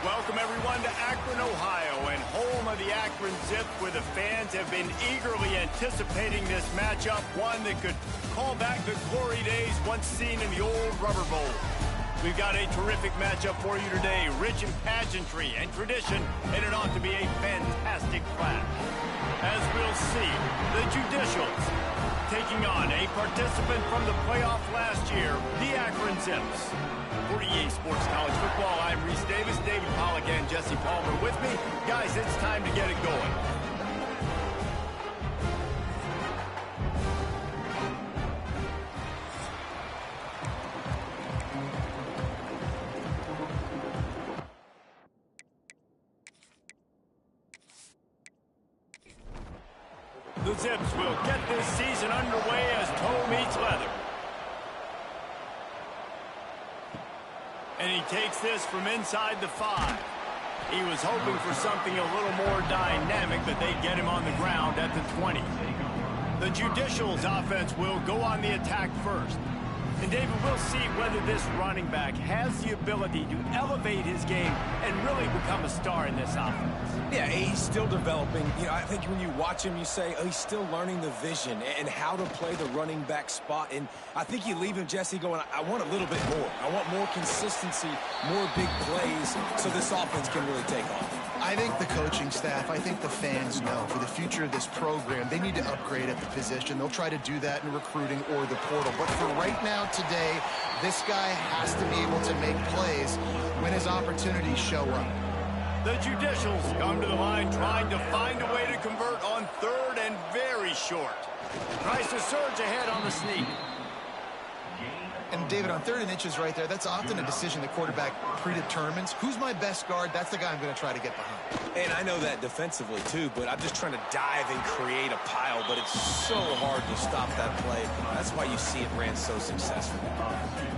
Welcome everyone to Akron, Ohio, and home of the Akron Zip, where the fans have been eagerly anticipating this matchup, one that could call back the glory days once seen in the old Rubber Bowl. We've got a terrific matchup for you today, rich in pageantry and tradition, and it ought to be a fantastic clash. As we'll see, the Judicials taking on a participant from the playoff last year, the Akron Zips. For EA Sports College Football, I'm Reese Davis, David Pollack, and Jesse Palmer with me. Guys, it's time to get it going. The Zips will get this season underway as toe meets leather. And he takes this from inside the 5. He was hoping for something a little more dynamic, but they get him on the ground at the 20. The Judicials offense will go on the attack first. And David, we'll see whether this running back has the ability to elevate his game and really become a star in this offense. Yeah, he's still developing. You know, I think when you watch him, you say, oh, he's still learning the vision and how to play the running back spot. And I think you leave him, Jesse, going, I want a little bit more. I want more consistency, more big plays, so this offense can really take off. I think the coaching staff, I think the fans know for the future of this program, they need to upgrade at the position. They'll try to do that in recruiting or the portal. But for right now, today, this guy has to be able to make plays when his opportunities show up. The Judicials come to the line trying to find a way to convert on third and very short. Tries to surge ahead on the sneak. And David, on 3rd and inches right there, that's often a decision the quarterback predetermines. Who's my best guard? That's the guy I'm going to try to get behind. And I know that defensively, too, but I'm just trying to dive and create a pile, but it's so hard to stop that play. That's why you see it ran so successfully.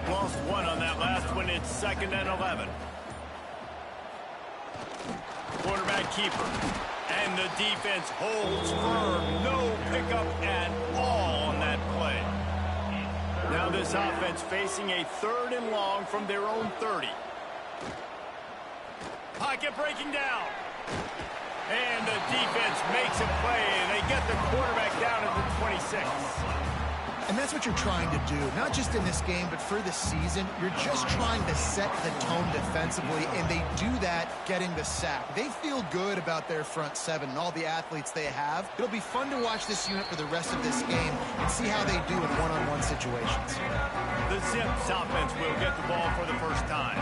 Lost one on that last one. It's 2nd and 11. Quarterback keeper. And the defense holds firm. No pickup at all on that play. Now this offense facing a 3rd and long from their own 30. Pocket breaking down. And the defense makes a play, and they get the quarterback down at the 26. And that's what you're trying to do, not just in this game, but for the season. You're just trying to set the tone defensively, and they do that getting the sack. They feel good about their front 7 and all the athletes they have. It'll be fun to watch this unit for the rest of this game and see how they do in one-on-one situations. The Zips offense will get the ball for the first time.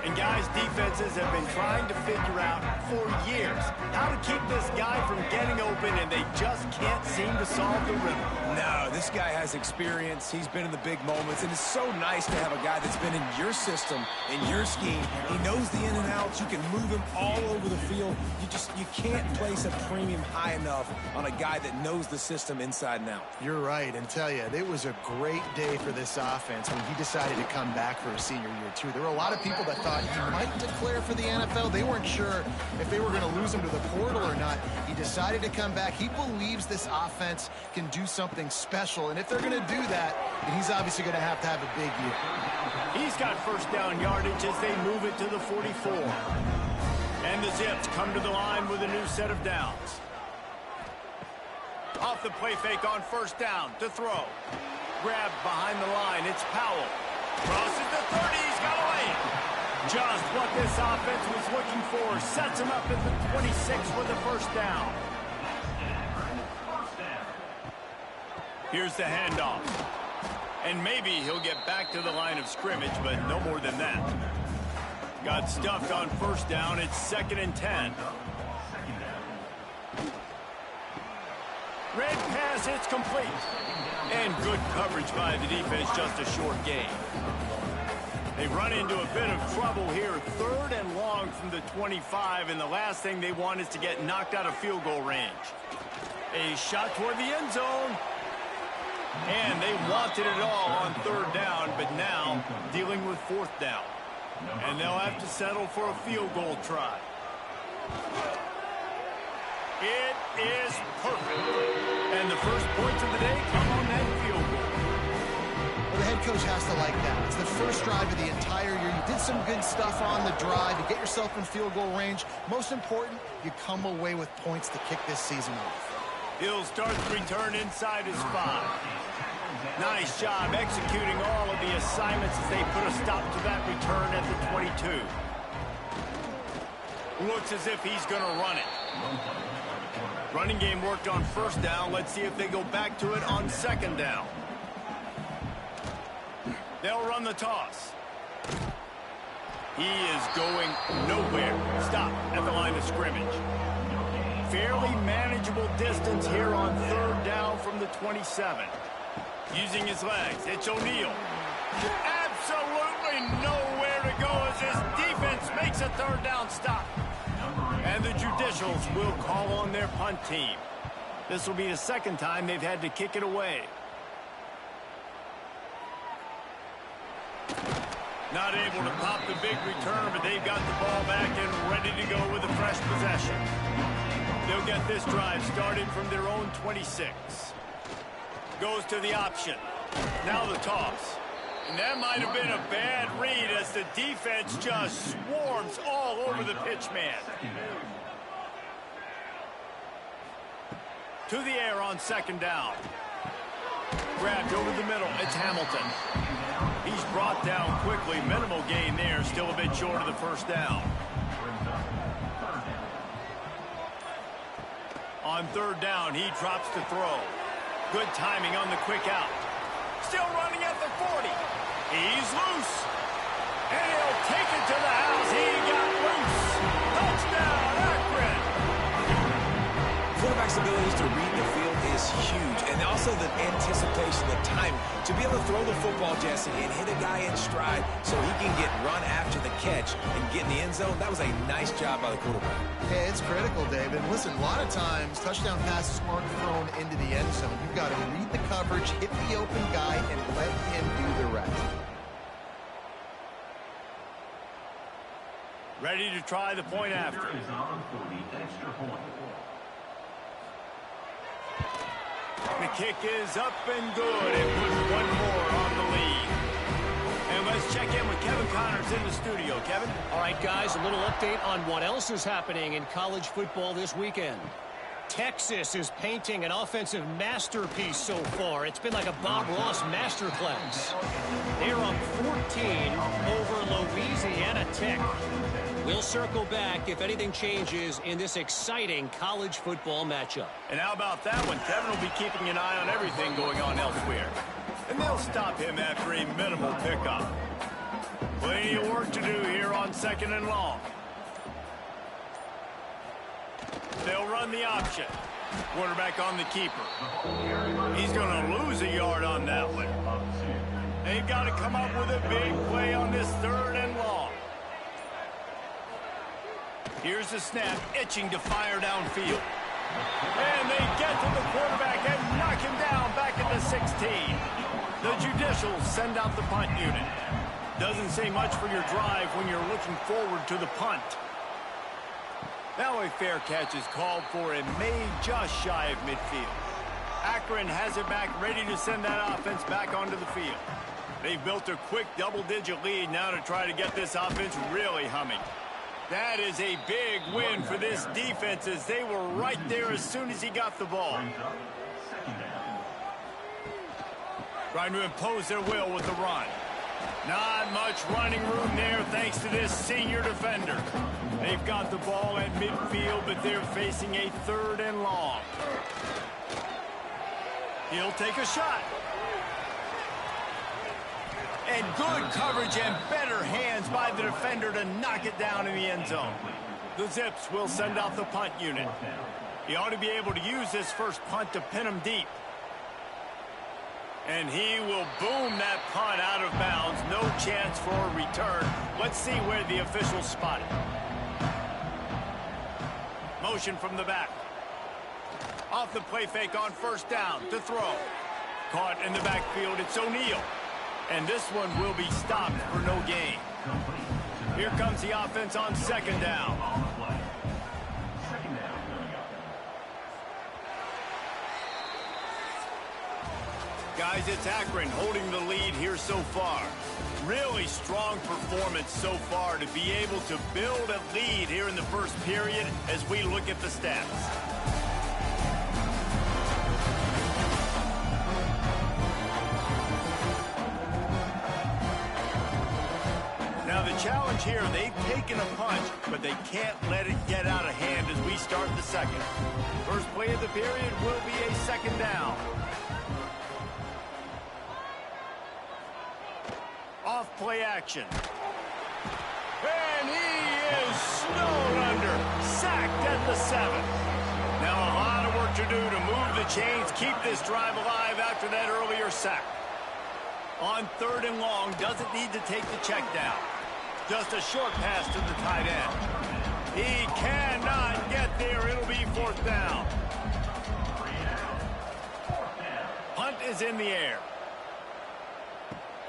And guys, defenses have been trying to figure out for years how to keep this guy from getting open, and they just can't seem to solve the riddle. No, this guy has experience. He's been in the big moments, and it's so nice to have a guy that's been in your system, in your scheme. He knows the in and outs. You can move him all over the field. You can't place a premium high enough on a guy that knows the system inside and out. You're right, and tell you, it was a great day for this offense when he decided to come back for his senior year, too. There were a lot of people that thought he might declare for the NFL. They weren't sure if they were going to lose him to the portal or not. He decided to come back. He believes this offense can do something special, and if they're going to do that, then he's obviously going to have a big year. He's got first down yardage as they move it to the 44. And the Zips come to the line with a new set of downs. Off the play fake on first down to throw. Grabbed behind the line. It's Powell. Crosses the 30. He's got a lane. Just what this offense was looking for. Sets him up at the 26 with a first down. Here's the handoff. And maybe he'll get back to the line of scrimmage, but no more than that. Got stuffed on first down. It's 2nd and 10. Red pass, it's complete. And good coverage by the defense, just a short gain. They run into a bit of trouble here. 3rd and long from the 25, and the last thing they want is to get knocked out of field goal range. A shot toward the end zone. And they wanted it all on 3rd down, but now dealing with 4th down. And they'll have to settle for a field goal try. It is perfect. And the first points of the day come on that field goal. Well, the head coach has to like that. It's the first drive of the entire year. You did some good stuff on the drive. You get yourself in field goal range. Most important, you come away with points to kick this season off. He'll start the return inside his 5. Nice job executing all of the assignments as they put a stop to that return at the 22. Looks as if he's going to run it. Running game worked on first down. Let's see if they go back to it on second down. They'll run the toss. He is going nowhere. Stop at the line of scrimmage. Fairly manageable distance here on third down from the 27. Using his legs, it's O'Neal. Absolutely nowhere to go as his defense makes a third down stop. And the Judicials will call on their punt team. This will be the second time they've had to kick it away. Not able to pop the big return, but they've got the ball back and ready to go with a fresh possession. They'll get this drive started from their own 26. Goes to the option. Now the toss. And that might have been a bad read as the defense just swarms all over the pitch man. To the air on second down. Grabbed over the middle. It's Hamilton. He's brought down quickly. Minimal gain there. Still a bit short of the first down. On third down, he drops to throw. Good timing on the quick out. Still running at the 40. He's loose. And he'll take it to the house. He got loose. Touchdown, Akron. Quarterback's abilities to read the field is huge. And also the anticipation, the timing. To be able to throw the football, Jesse, and hit a guy in stride so he can get run after the catch and get in the end zone, that was a nice job by the quarterback. Yeah, it's critical, David. Listen, a lot of times, touchdown passes aren't thrown into the end zone. You've got to read the coverage, hit the open guy, and let him do the rest. Ready to try the point after. The kick is up and good. It puts one more on the lead. And let's check in with Kevin Connors in the studio. Kevin? All right, guys, a little update on what else is happening in college football this weekend. Texas is painting an offensive masterpiece so far. It's been like a Bob Ross masterclass. They're up 14 over Louisiana Tech. We'll circle back if anything changes in this exciting college football matchup. And how about that one? Kevin will be keeping an eye on everything going on elsewhere. And they'll stop him after a minimal pickup. Plenty of work to do here on second and long. They'll run the option. Quarterback on the keeper. He's going to lose a yard on that one. They've got to come up with a big play on this third and long. Here's the snap, itching to fire downfield. And they get to the quarterback and knock him down back at the 16. The Judicials send out the punt unit. Doesn't say much for your drive when you're looking forward to the punt. Now a fair catch is called for and made just shy of midfield. Akron has it back, ready to send that offense back onto the field. They've built a quick double-digit lead now to try to get this offense really humming. That is a big win for this defense as they were right there as soon as he got the ball. Trying to impose their will with the run. Not much running room there thanks to this senior defender. They've got the ball at midfield, but they're facing a third and long. He'll take a shot. And good coverage and better hands by the defender to knock it down in the end zone. The Zips will send out the punt unit. He ought to be able to use this first punt to pin him deep. And he will boom that punt out of bounds. No chance for a return. Let's see where the officials spot it. Motion from the back. Off the play fake on first down to throw. Caught in the backfield, it's O'Neal. And this one will be stopped for no gain. Here comes the offense on second down. Guys, it's Akron holding the lead here so far. Really strong performance so far to be able to build a lead here in the first period as we look at the stats. Now the challenge here, they've taken a punch, but they can't let it get out of hand as we start the second. First play of the period will be a second down. Off play action. And he is snowed under. Sacked at the 7. Now a lot of work to do to move the chains, keep this drive alive after that earlier sack. On 3rd and long, doesn't need to take the check down. Just a short pass to the tight end. He cannot get there. It'll be 4th down. Punt is in the air.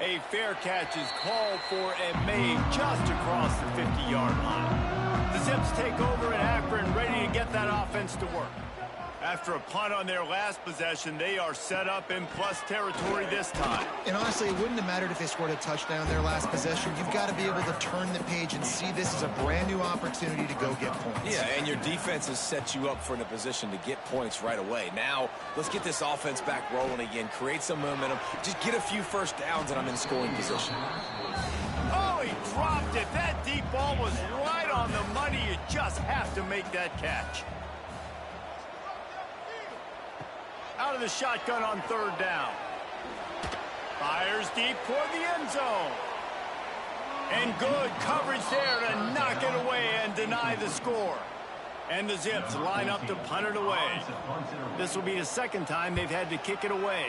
A fair catch is called for and made just across the 50-yard line. The Zips take over at Akron, ready to get that offense to work. After a punt on their last possession, they are set up in plus territory this time. And honestly, it wouldn't have mattered if they scored a touchdown their last possession. You've got to be able to turn the page and see this as a brand new opportunity to go get points. Yeah, and your defense has set you up for in a position to get points right away. Now, let's get this offense back rolling again, create some momentum, just get a few first downs, and I'm in scoring position. Oh, he dropped it. That deep ball was right on the money. You just have to make that catch. Out of the shotgun on 3rd down. Fires deep toward the end zone. And good coverage there to knock it away and deny the score. And the Zips line up to punt it away. This will be the second time they've had to kick it away.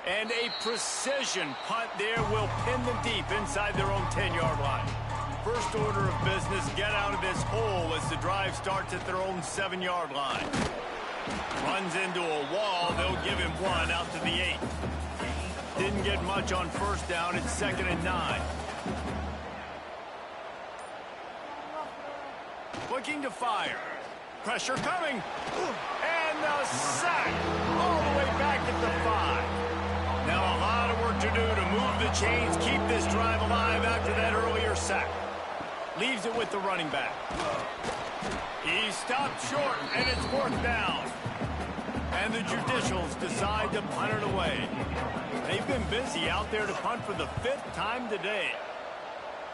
And a precision punt there will pin them deep inside their own 10-yard line. First order of business, get out of this hole as the drive starts at their own 7-yard line. Runs into a wall. They'll give him 1 out to the 8. Didn't get much on 1st down. It's 2nd and 9. Looking to fire. Pressure coming. And the sack. All the way back at the 5. Now a lot of work to do to move the chains, keep this drive alive after that earlier sack. Leaves it with the running back. He stopped short, and it's 4th down. And the Judicials decide to punt it away. They've been busy out there to punt for the 5th time today.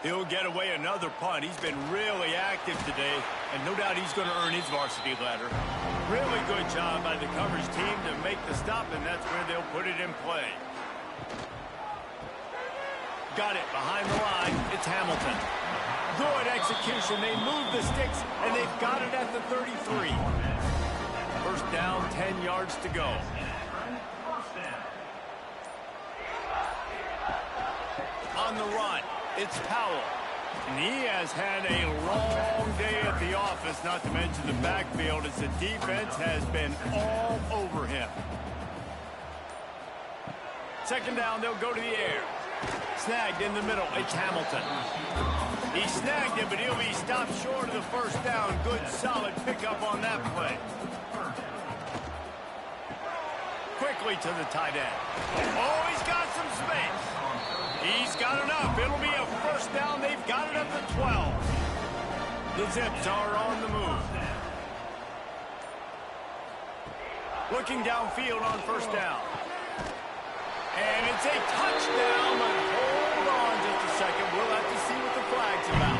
He'll get away another punt. He's been really active today, and no doubt he's going to earn his varsity ladder. Really good job by the coverage team to make the stop, and that's where they'll put it in play. Got it behind the line. It's Hamilton. Good execution. They move the sticks, and they've got it at the 33. First down, 10 yards to go. On the run, it's Powell. And he has had a long day at the office, not to mention the backfield, as the defense has been all over him. Second down, they'll go to the air. Snagged in the middle, it's Hamilton. He snagged it, but he'll be stopped short of the first down. Good, solid pickup on that play. Quickly to the tight end. Oh, he's got some space. He's got enough. It'll be a first down. They've got it up to 12. The Zips are on the move. Looking downfield on first down. And it's a touchdown, but hold on just a second. We'll have to see what the flag's about.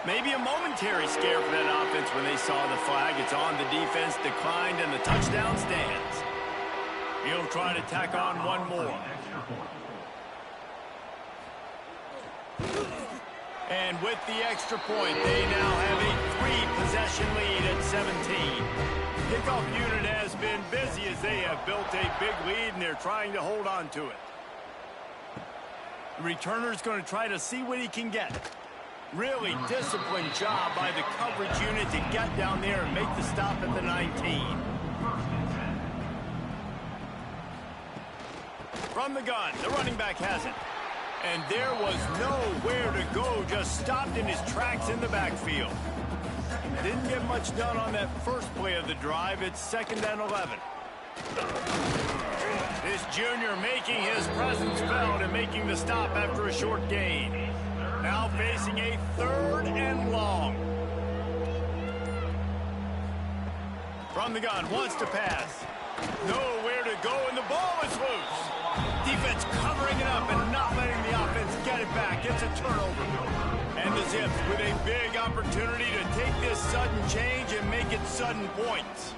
Maybe a momentary scare for that offense when they saw the flag. It's on, the defense declined, and the touchdown stands. He'll try to tack on one more. And with the extra point, they now have a 3-possession lead at 17. Kickoff unit has been busy as they have built a big lead, and they're trying to hold on to it. The returner's going to try to see what he can get. Really disciplined job by the coverage unit to get down there and make the stop at the 19. From the gun, the running back has it. And there was nowhere to go, just stopped in his tracks in the backfield. Didn't get much done on that first play of the drive. It's 2nd and 11. This junior making his presence felt and making the stop after a short gain. Now facing a 3rd and long. From the gun, wants to pass. Nowhere to go, and the ball is loose. Defense covering it up and not letting the offense get it back. It's a turnover. And the Zips with a big opportunity to take this sudden change and make it sudden points.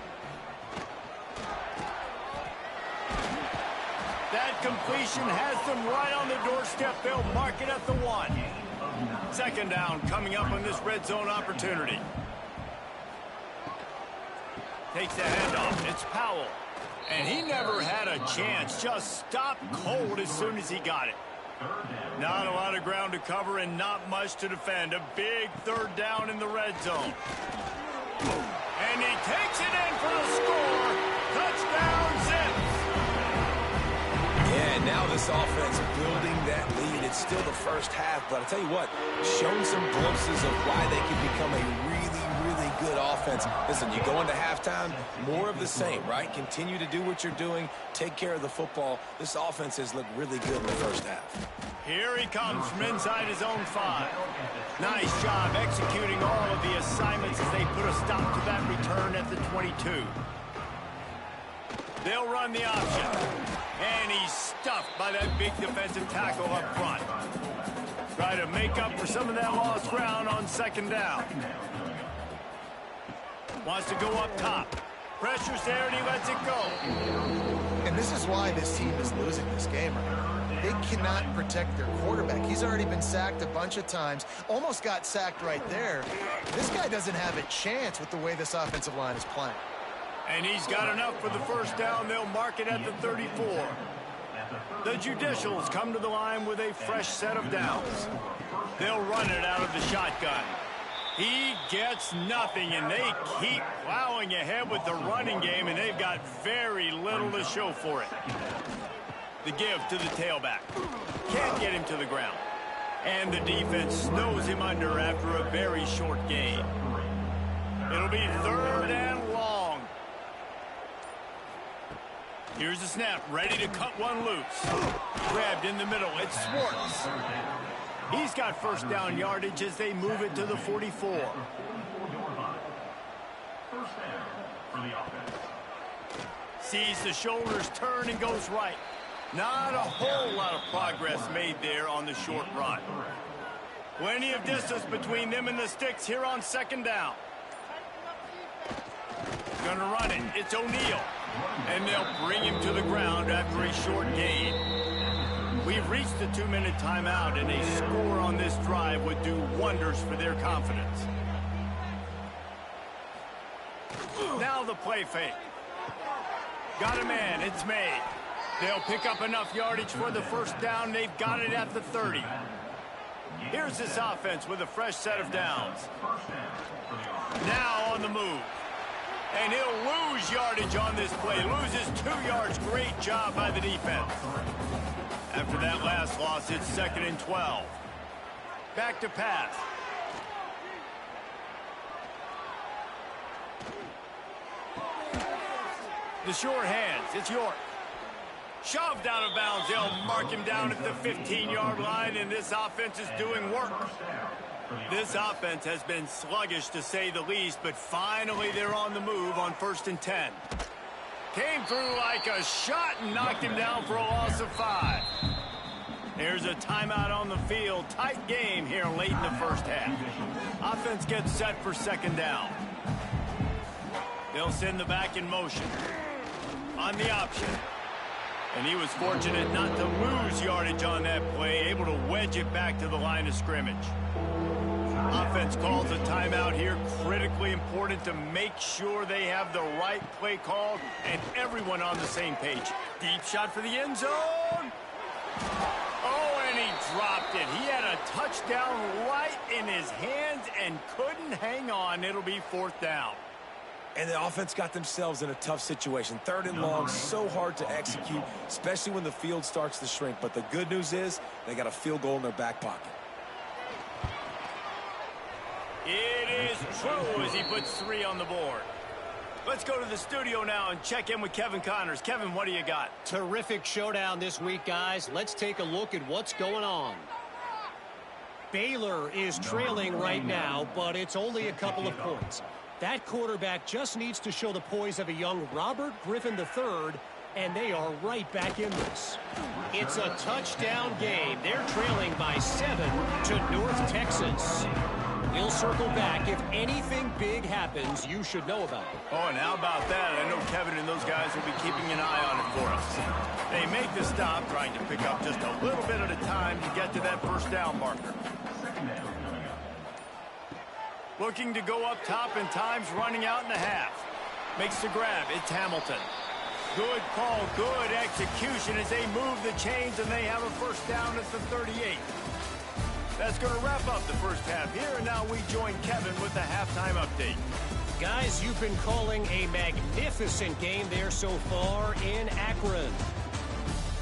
That completion has them right on the doorstep. They'll mark it at the 1. 2nd down coming up on this red zone opportunity. Takes the handoff. It's Powell. And he never had a chance. Just stopped cold as soon as he got it. Not a lot of ground to cover and not much to defend. A big 3rd down in the red zone. And he takes it in for the score. Touchdown, Zips. Yeah, now this offense building that lead. It's still the first half, but I'll tell you what, shown some glimpses of why they can become a really good offense. Listen, you go into halftime, more of the same, right? Continue to do what you're doing, take care of the football. This offense has looked really good in the first half. Here he comes from inside his own 5. Nice job executing all of the assignments as they put a stop to that return at the 22. They'll run the option. And he's stuffed by that big defensive tackle up front. Try to make up for some of that lost ground on 2nd down. Wants to go up top. Pressure's there and he lets it go. And this is why this team is losing this game right now. They cannot protect their quarterback. He's already been sacked a bunch of times. Almost got sacked right there. This guy doesn't have a chance with the way this offensive line is playing. And he's got enough for the 1st down. They'll mark it at the 34. The Judicials come to the line with a fresh set of downs. They'll run it out of the shotgun. He gets nothing, and they keep plowing ahead with the running game, and they've got very little to show for it. The give to the tailback. Can't get him to the ground. And the defense snows him under after a very short gain. It'll be 3rd and long. Here's the snap, ready to cut one loose. Grabbed in the middle, it's Swartz. He's got 1st down yardage as they move it to the 44. Sees the shoulders turn and goes right. Not a whole lot of progress made there on the short run. Plenty of distance between them and the sticks here on 2nd down. Gonna run it. It's O'Neal. And they'll bring him to the ground after a short gain. We've reached the 2-minute timeout, and a score on this drive would do wonders for their confidence. Now the play fake. Got a man. It's made. They'll pick up enough yardage for the 1st down. They've got it at the 30. Here's this offense with a fresh set of downs. Now on the move. And he'll lose yardage on this play. Loses 2 yards. Great job by the defense. After that last loss, it's 2nd and 12. Back to pass. The short hands. It's York. Shoved out of bounds. They'll mark him down at the 15-yard line, and this offense is doing work. This offense has been sluggish, to say the least, but finally they're on the move on 1st and 10. Came through like a shot and knocked him down for a loss of 5. There's a timeout on the field. Tight game here late in the 1st half. Offense gets set for 2nd down. They'll send the back in motion. On the option. And he was fortunate not to lose yardage on that play, able to wedge it back to the line of scrimmage. Offense calls a timeout here. Critically important to make sure they have the right play called and everyone on the same page. Deep shot for the end zone. Oh, and he dropped it. He had a touchdown right in his hands and couldn't hang on. It'll be 4th down. And the offense got themselves in a tough situation. 3rd and long, so hard to execute, especially when the field starts to shrink. But the good news is they got a field goal in their back pocket. It is true as he puts 3 on the board. Let's go to the studio now and check in with Kevin Connors. Kevin, what do you got? Terrific showdown this week, guys. Let's take a look at what's going on. Baylor is trailing right now, but it's only a couple of points. That quarterback just needs to show the poise of a young Robert Griffin III, and they are right back in this. It's a touchdown game. They're trailing by 7 to North Texas. We'll circle back. If anything big happens, you should know about it. Oh, and how about that? I know Kevin and those guys will be keeping an eye on it for us. They make the stop, trying to pick up just a little bit at a time to get to that first down marker. Looking to go up top, and time's running out in the half. Makes the grab. It's Hamilton. Good call, good execution as they move the chains, and they have a first down at the 38. That's going to wrap up the first half here, and now we join Kevin with the halftime update. Guys, you've been calling a magnificent game there so far in Akron.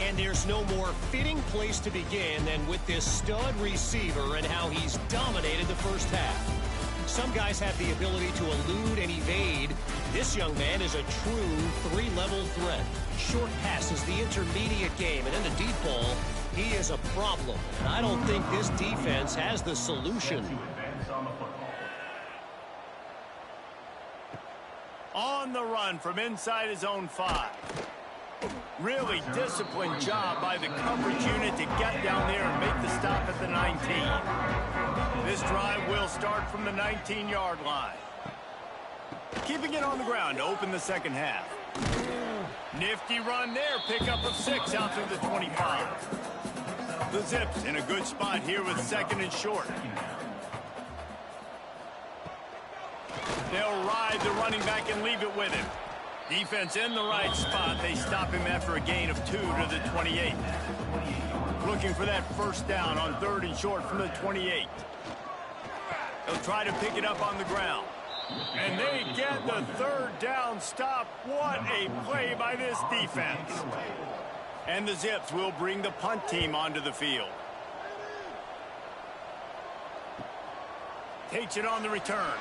And there's no more fitting place to begin than with this stud receiver and how he's dominated the first half. Some guys have the ability to elude and evade. This young man is a true 3-level threat. Short passes, the intermediate game, and then the deep ball. He is a problem, and I don't think this defense has the solution. On the run from inside his own 5. Really disciplined job by the coverage unit to get down there and make the stop at the 19. This drive will start from the 19-yard line. Keeping it on the ground to open the second half. Nifty run there, pickup of 6 out to the 25. The Zips in a good spot here with 2nd and short. They'll ride the running back and leave it with him. Defense in the right spot. They stop him after a gain of 2 to the 28. Looking for that first down on 3rd and short from the 28. They'll try to pick it up on the ground. And they get the 3rd down stop. What a play by this defense. And the Zips will bring the punt team onto the field. Takes it on the return.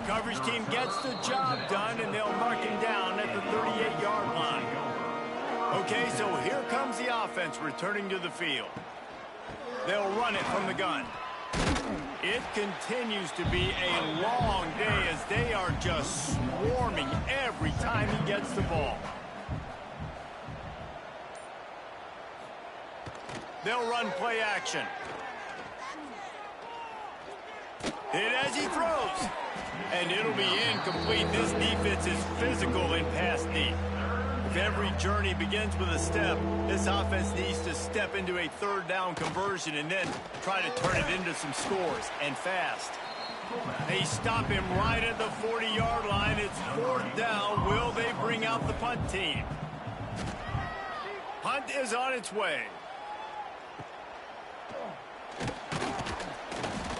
Coverage team gets the job done, and they'll mark him down at the 38-yard line. Okay, so here comes the offense returning to the field. They'll run it from the gun. It continues to be a long day as they are just swarming every time he gets the ball. They'll run play action. Hit as he throws. And it'll be incomplete. This defense is physical in pass deep. If every journey begins with a step, this offense needs to step into a 3rd down conversion and then try to turn it into some scores, and fast. They stop him right at the 40-yard line. It's 4th down. Will they bring out the punt team? Punt is on its way.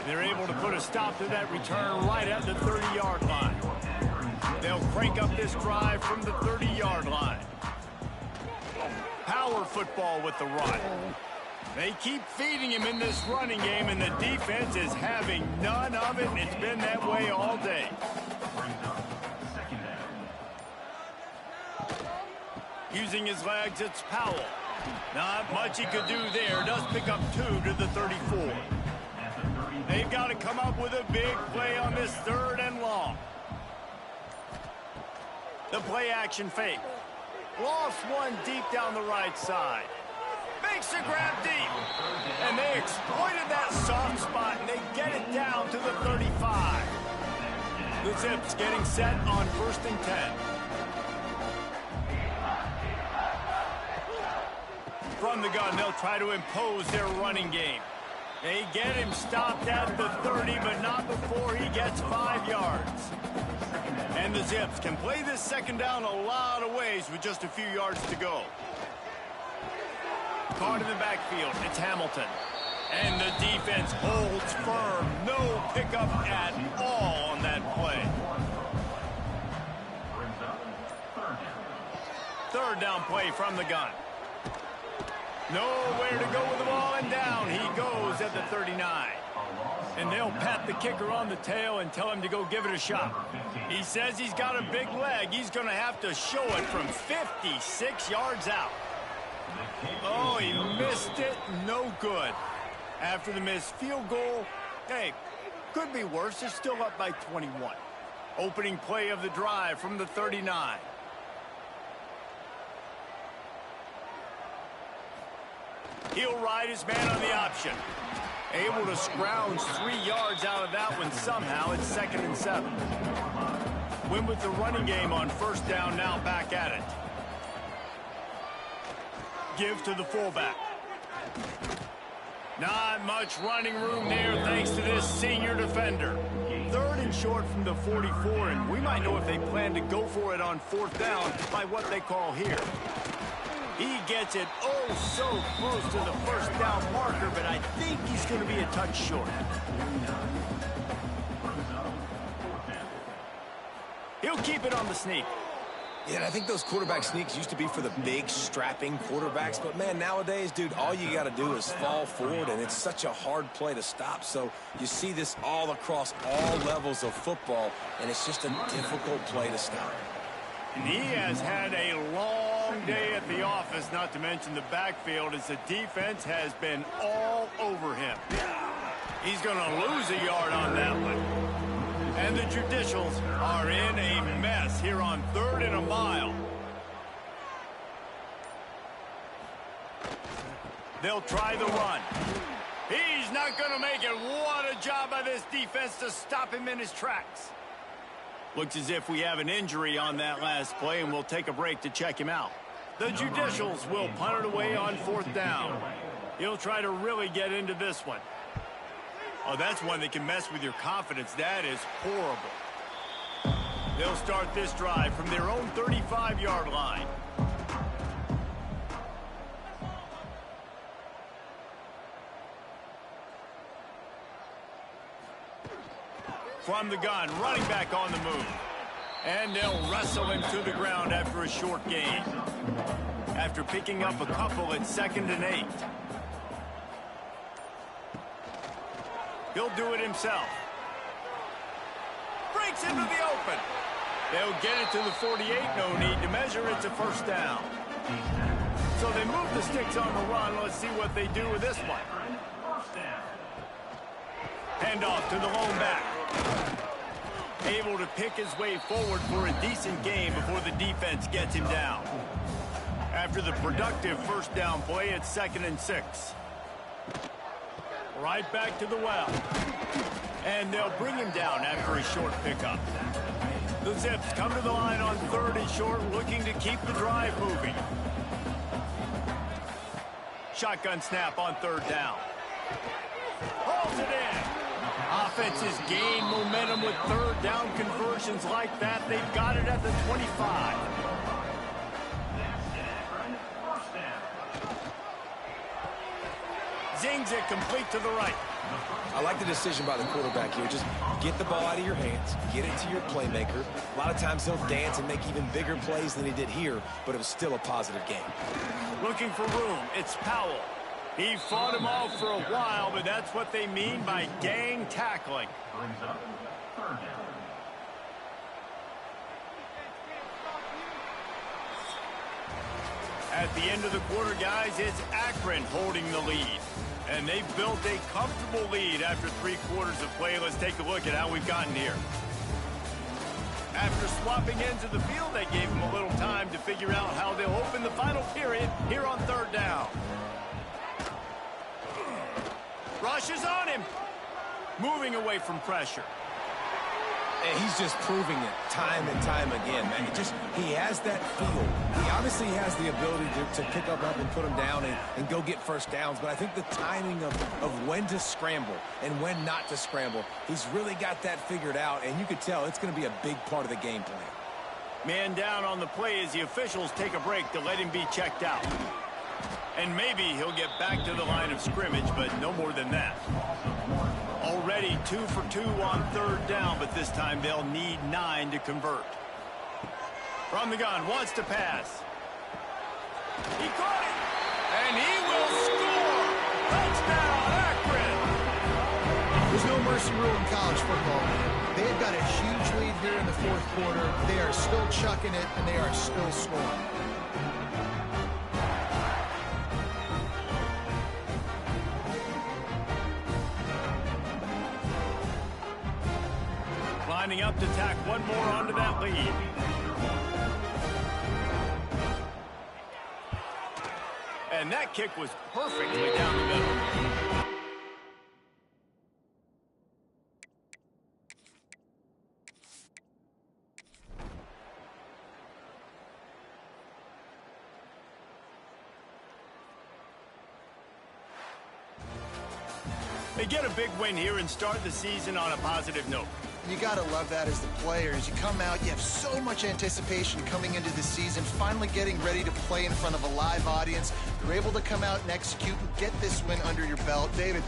They're able to put a stop to that return right at the 30-yard line. They'll crank up this drive from the 30-yard line. Power football with the run. They keep feeding him in this running game, and the defense is having none of it, and it's been that way all day. Using his legs, it's Powell. Not much he could do there. Does pick up 2 to the 34. They've got to come up with a big play on this 3rd and long. The play action fake. Lost one deep down the right side. Makes a grab deep. And they exploited that soft spot, and they get it down to the 35. The Zips getting set on 1st and 10. From the gun, they'll try to impose their running game. They get him stopped at the 30, but not before he gets 5 yards. And the Zips can play this 2nd down a lot of ways with just a few yards to go. Caught in the backfield, it's Hamilton. And the defense holds firm. No pickup at all on that play. 3rd down play from the gun. Nowhere to go with the ball, and down he goes at the 39. And they'll pat the kicker on the tail and tell him to go give it a shot. He says he's got a big leg. He's going to have to show it from 56 yards out. Oh, he missed it. No good. After the missed field goal, hey, could be worse. They're still up by 21. Opening play of the drive from the 39. He'll ride his man on the option. Able to scrounge 3 yards out of that one somehow. It's 2nd and 7. Win with the running game on first down, now back at it. Give to the fullback. Not much running room there thanks to this senior defender. 3rd and short from the 44, and we might know if they plan to go for it on 4th down by what they call here. He gets it oh so close to the first down marker, but I think he's going to be a touch short. He'll keep it on the sneak. Yeah, and I think those quarterback sneaks used to be for the big, strapping quarterbacks. But, man, nowadays, dude, all you got to do is fall forward, and it's such a hard play to stop. So you see this all across all levels of football, and it's just a difficult play to stop. And he has had a long day at the office, not to mention the backfield, as the defense has been all over him. He's going to lose a yard on that one. And the Judicials are in a mess here on 3rd and a mile. They'll try the run. He's not going to make it. What a job by this defense to stop him in his tracks. Looks as if we have an injury on that last play, and we'll take a break to check him out. The Judicials will punt it away on 4th down. He'll try to really get into this one. Oh, that's one that can mess with your confidence. That is horrible. They'll start this drive from their own 35-yard line. From the gun, running back on the move. And they'll wrestle him to the ground after a short gain. After picking up a couple, it's 2nd and 8. He'll do it himself. Breaks into the open. They'll get it to the 48. No need to measure. It's a first down. So they move the sticks on the run. Let's see what they do with this one. Handoff to the lone back. Able to pick his way forward for a decent gain before the defense gets him down. After the productive first down play, it's 2nd and 6. Right back to the well. And they'll bring him down after a short pickup. The Zips come to the line on 3rd and short, looking to keep the drive moving. Shotgun snap on 3rd down. Hauls it in. Offenses gain momentum with 3rd down conversions like that. They've got it at the 25. Zings it complete to the right. I like the decision by the quarterback here. Just get the ball out of your hands, get it to your playmaker. A lot of times he'll dance and make even bigger plays than he did here, but it was still a positive game. Looking for room. It's Powell. He fought him off for a while, but that's what they mean by gang tackling. At the end of the quarter, guys, it's Akron holding the lead. And they've built a comfortable lead after 3 quarters of play. Let's take a look at how we've gotten here. After swapping ends of the field, they gave them a little time to figure out how they'll open the final period here on 3rd down. Rushes on him. Moving away from pressure. And he's just proving it time and time again, man. He has that feel. He obviously has the ability to pick up and put him down and go get first downs. But I think the timing of when to scramble and when not to scramble, he's really got that figured out. And you could tell it's going to be a big part of the game plan. Man down on the play as the officials take a break to let him be checked out. And maybe he'll get back to the line of scrimmage, but no more than that. Already 2 for 2 on 3rd down, but this time they'll need 9 to convert. From the gun, wants to pass. He caught it, and he will Touchdown, Akron! There's no mercy rule in college football, man. They've got a huge lead here in the fourth quarter. They are still chucking it, and they are still scoring. Lining up to tack one more onto that lead. And that kick was perfectly down the middle. They get a big win here and start the season on a positive note. You got to love that as the players. You come out, you have so much anticipation coming into the season, finally getting ready to play in front of a live audience. You're able to come out and execute and get this win under your belt. David,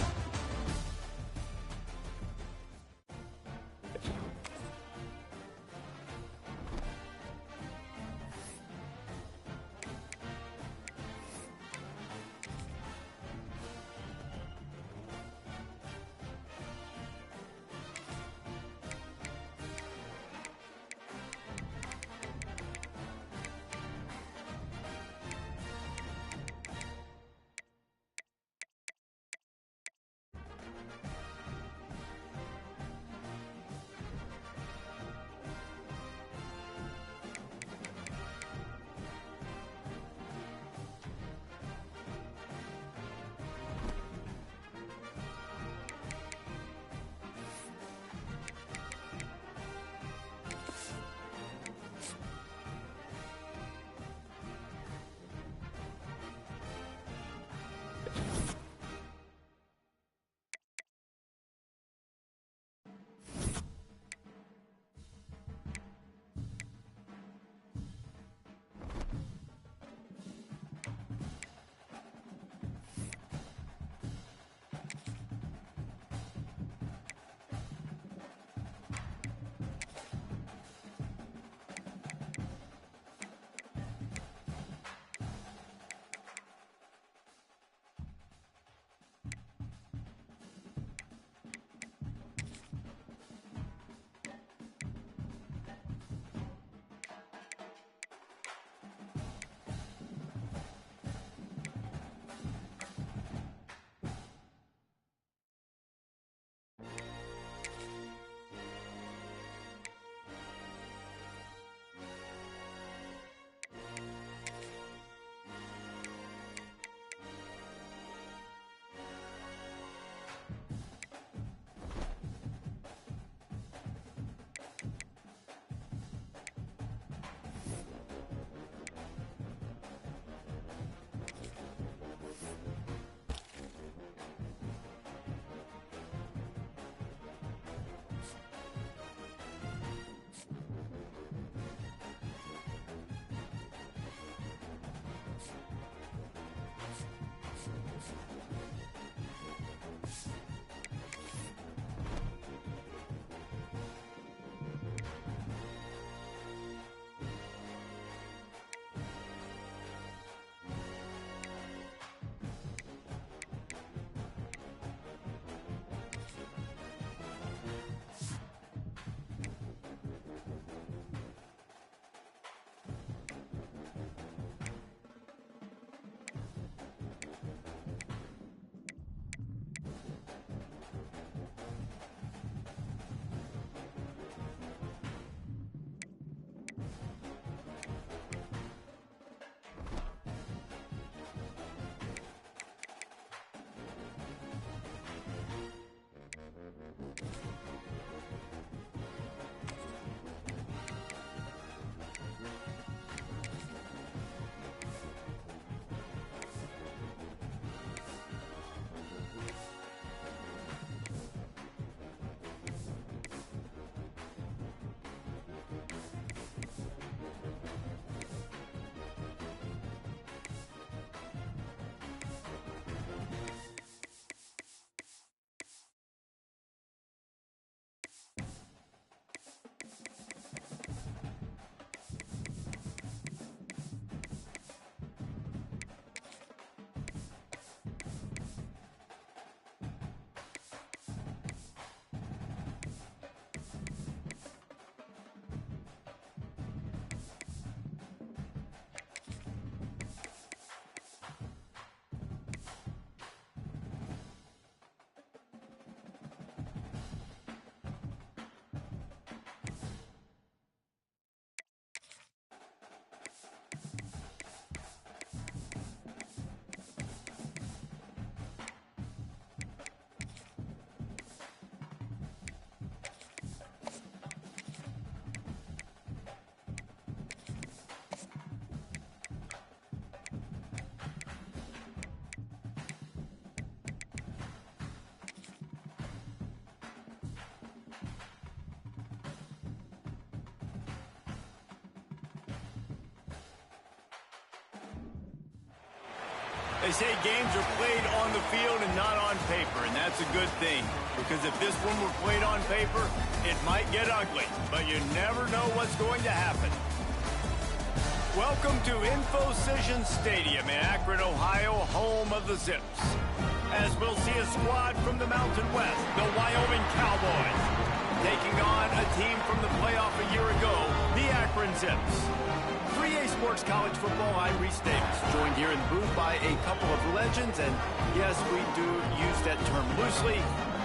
They say games are played on the field and not on paper, and that's a good thing. Because if this one were played on paper, it might get ugly. But you never know what's going to happen. Welcome to InfoCision Stadium in Akron, Ohio, home of the Zips. As we'll see a squad from the Mountain West, the Wyoming Cowboys, taking on a team from the playoff a year ago, the Akron Zips. 3A Sports College Football, I'm Reese Davis, joined here in the booth by a couple of legends, and yes, we do use that term loosely.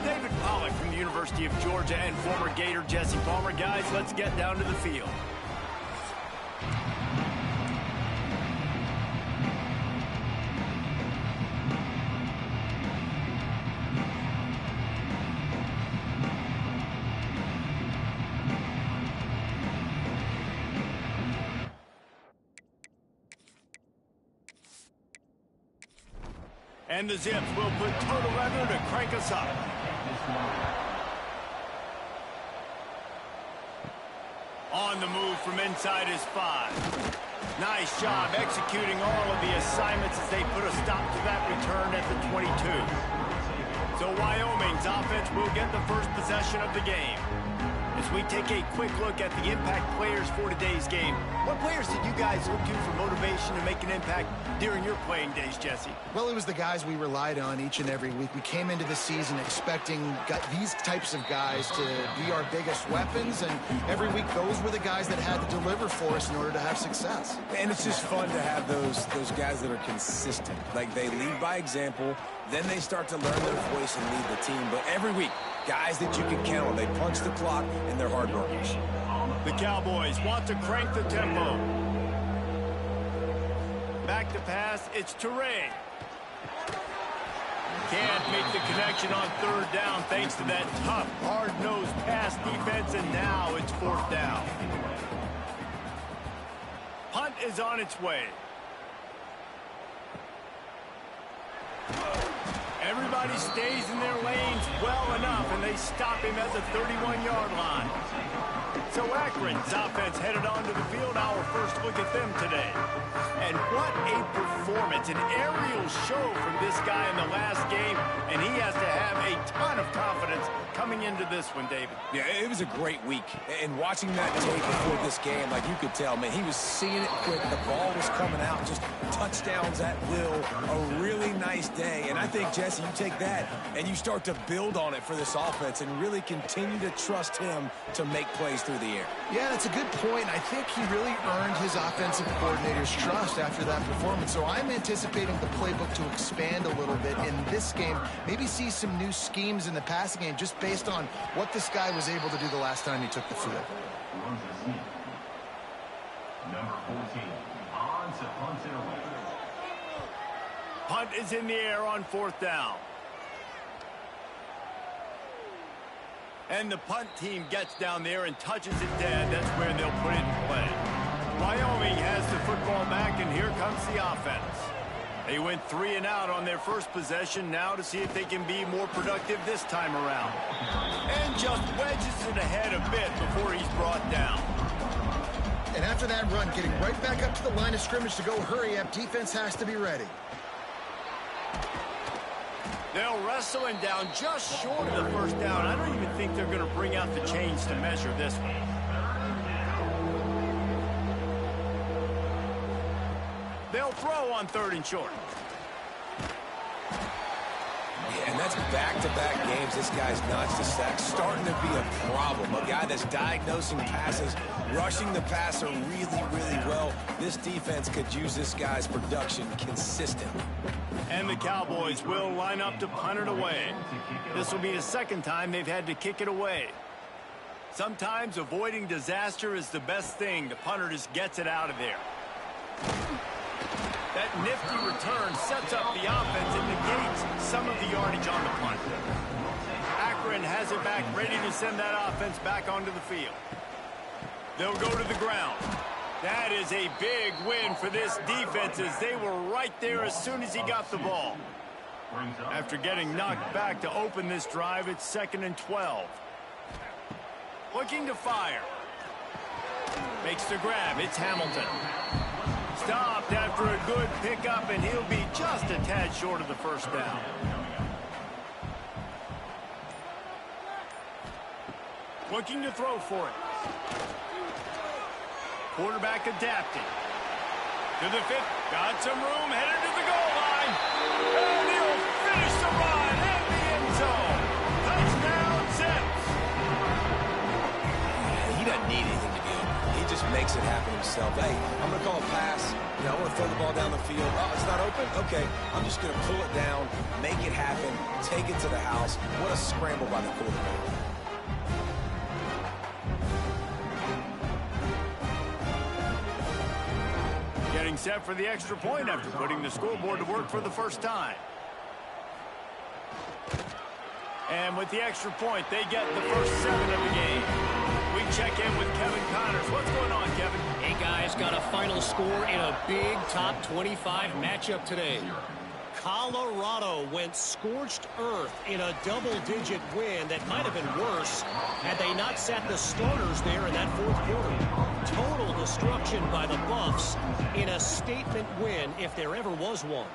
David Pollack from the University of Georgia and former Gator Jesse Palmer. Guys, let's get down to the field. And the Zips will put total weather to crank us up. On the move from inside his 5. Nice job executing all of the assignments as they put a stop to that return at the 22. So Wyoming's offense will get the first possession of the game. As we take a quick look at the impact players for today's game, what players did you guys look to for motivation to make an impact during your playing days, Jesse? Well, it was the guys we relied on each and every week. We came into the season expecting these types of guys to be our biggest weapons, and every week those were the guys that had to deliver for us in order to have success. And it's just fun to have those guys that are consistent. Like, they lead by example, then they start to learn their voice and lead the team. But every week, guys that you can count on. They punch the clock, and they're hard workers. The Cowboys want to crank the tempo. Back to pass, it's Teray. Can't make the connection on third down thanks to that tough, hard-nosed pass defense, and now it's fourth down. Punt is on its way. Everybody stays in their lanes well enough, and they stop him at the 31-yard line. So Akron's offense headed onto the field. Our first look at them today. And what a performance, an aerial show from this guy in the last game, and he has to have a ton of confidence coming into this one, David. Yeah, it was a great week. And watching that tape before this game, like, you could tell, man, he was seeing it quick. The ball was coming out, just touchdowns at will. A really nice day. And I think, Jesse, you take that and you start to build on it for this offense and really continue to trust him to make plays through the air. Yeah, that's a good point. I think he really earned his offensive coordinator's trust after that performance. So I'm anticipating the playbook to expand a little bit in this game. Maybe see some new schemes in the passing game just based on what this guy was able to do the last time he took the field. Number 14, on to punt it away. Punt is in the air on fourth down. And the punt team gets down there and touches it dead. That's where they'll put it in play. Wyoming has the football back, and here comes the offense. They went 3 and out on their first possession, now to see if they can be more productive this time around. And just wedges it ahead a bit before he's brought down. And after that run, getting right back up to the line of scrimmage to go hurry up, defense has to be ready. They'll wrestle him down just short of the first down. I don't even think they're going to bring out the chains to measure this one. They'll throw on 3rd and short. Yeah, and that's back-to-back games. This guy's notched the sack, starting to be a problem. A guy that's diagnosing passes, rushing the passer really, really well. This defense could use this guy's production consistently. And the Cowboys will line up to punt it away. This will be the second time they've had to kick it away. Sometimes avoiding disaster is the best thing. The punter just gets it out of there. That nifty return sets up the offense and negates some of the yardage on the punt. Akron has it back, ready to send that offense back onto the field. They'll go to the ground. That is a big win for this defense, as they were right there as soon as he got the ball. After getting knocked back to open this drive, it's 2nd and 12. Looking to fire. Makes the grab. It's Hamilton. Stopped after after a good pickup, and he'll be just a tad short of the first down. Looking to throw for it. Quarterback adapting. To the 5th. Got some room. Headed to the goal line. And he'll finish the run in the end zone. Touchdown, Zips. He doesn't need anything to be open. He just makes it happen himself. Hey, I'm going to call a pass. I want to throw the ball down the field. Oh, it's not open? Okay. I'm just going to pull it down, make it happen, take it to the house. What a scramble by the quarterback. Getting set for the extra point after putting the scoreboard to work for the first time. And with the extra point, they get the first 7 of the game. We check in with Kevin Connors. What's going on, Kevin? Hey, guys, got a final score in a big top 25 matchup today. Colorado went scorched earth in a double-digit win that might have been worse had they not sat the starters there in that 4th quarter. Total destruction by the Buffs in a statement win if there ever was one.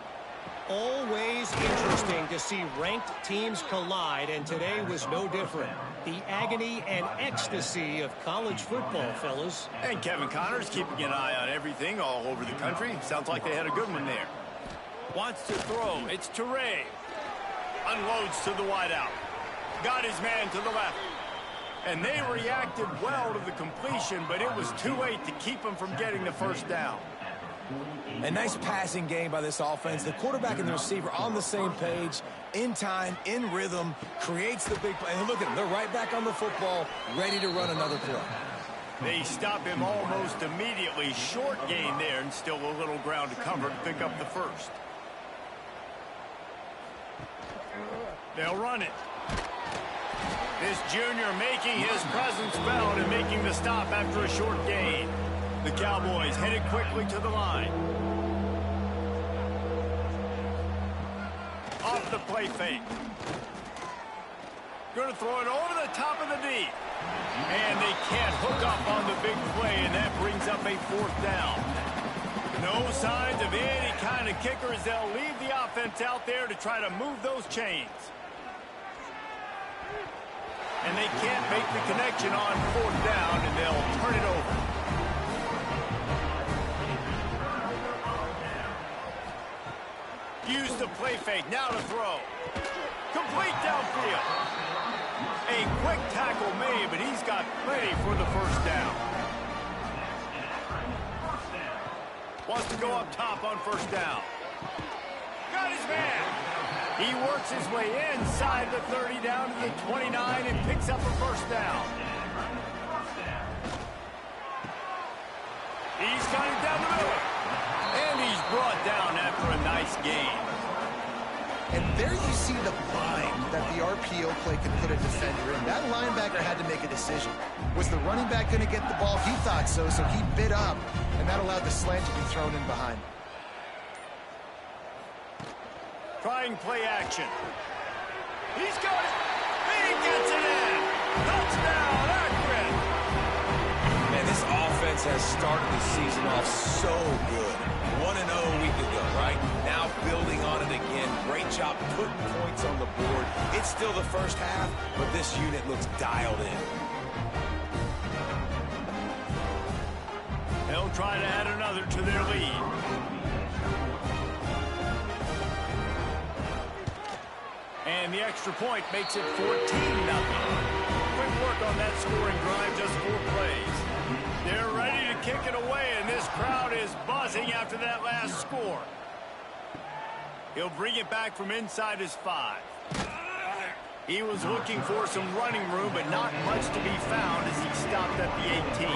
Always interesting to see ranked teams collide, and today was no different. The agony and ecstasy of college football, fellas. And Kevin Connors keeping an eye on everything all over the country. Sounds like they had a good one there. Wants to throw. It's Teray. Unloads to the wideout. Got his man to the left. And they reacted well to the completion, but it was too late to keep him from getting the first down. A nice passing game by this offense. The quarterback and the receiver on the same page, in time, in rhythm, creates the big play. And look at them. They're right back on the football, ready to run another play. They stop him almost immediately. Short gain there, and still a little ground to cover to pick up the first. They'll run it. This junior making his presence felt and making the stop after a short gain. The Cowboys headed quickly to the line. Off the play fake. Going to throw it over the top of the D. And they can't hook up on the big play, and that brings up a 4th down. No signs of any kind of kickers. They'll leave the offense out there to try to move those chains. And they can't make the connection on 4th down, and they'll turn it over. Use the play fake, now to throw. Complete downfield. A quick tackle made, but he's got plenty for the first down. Wants to go up top on 1st down. Got his man. He works his way inside the 30 down to the 29 and picks up a first down. He's got it down the middle. And he's brought down after a nice gain. And there you see the bind that the RPO play can put a defender in. That linebacker had to make a decision. Was the running back going to get the ball? He thought so, so he bit up, and that allowed the slant to be thrown in behind. Trying play action. He's got it. He gets it in. Touchdown, Akron. Man, this offense has started the season off so good. 1-0 a week ago, right? Now building on it again. Great job putting points on the board. It's still the first half, but this unit looks dialed in. They'll try to add another to their lead. And the extra point makes it 14-0. Quick work on that scoring drive, just 4 plays. They're ready to kick it away, and this crowd is buzzing after that last score. He'll bring it back from inside his 5. He was looking for some running room, but not much to be found as he stopped at the 18.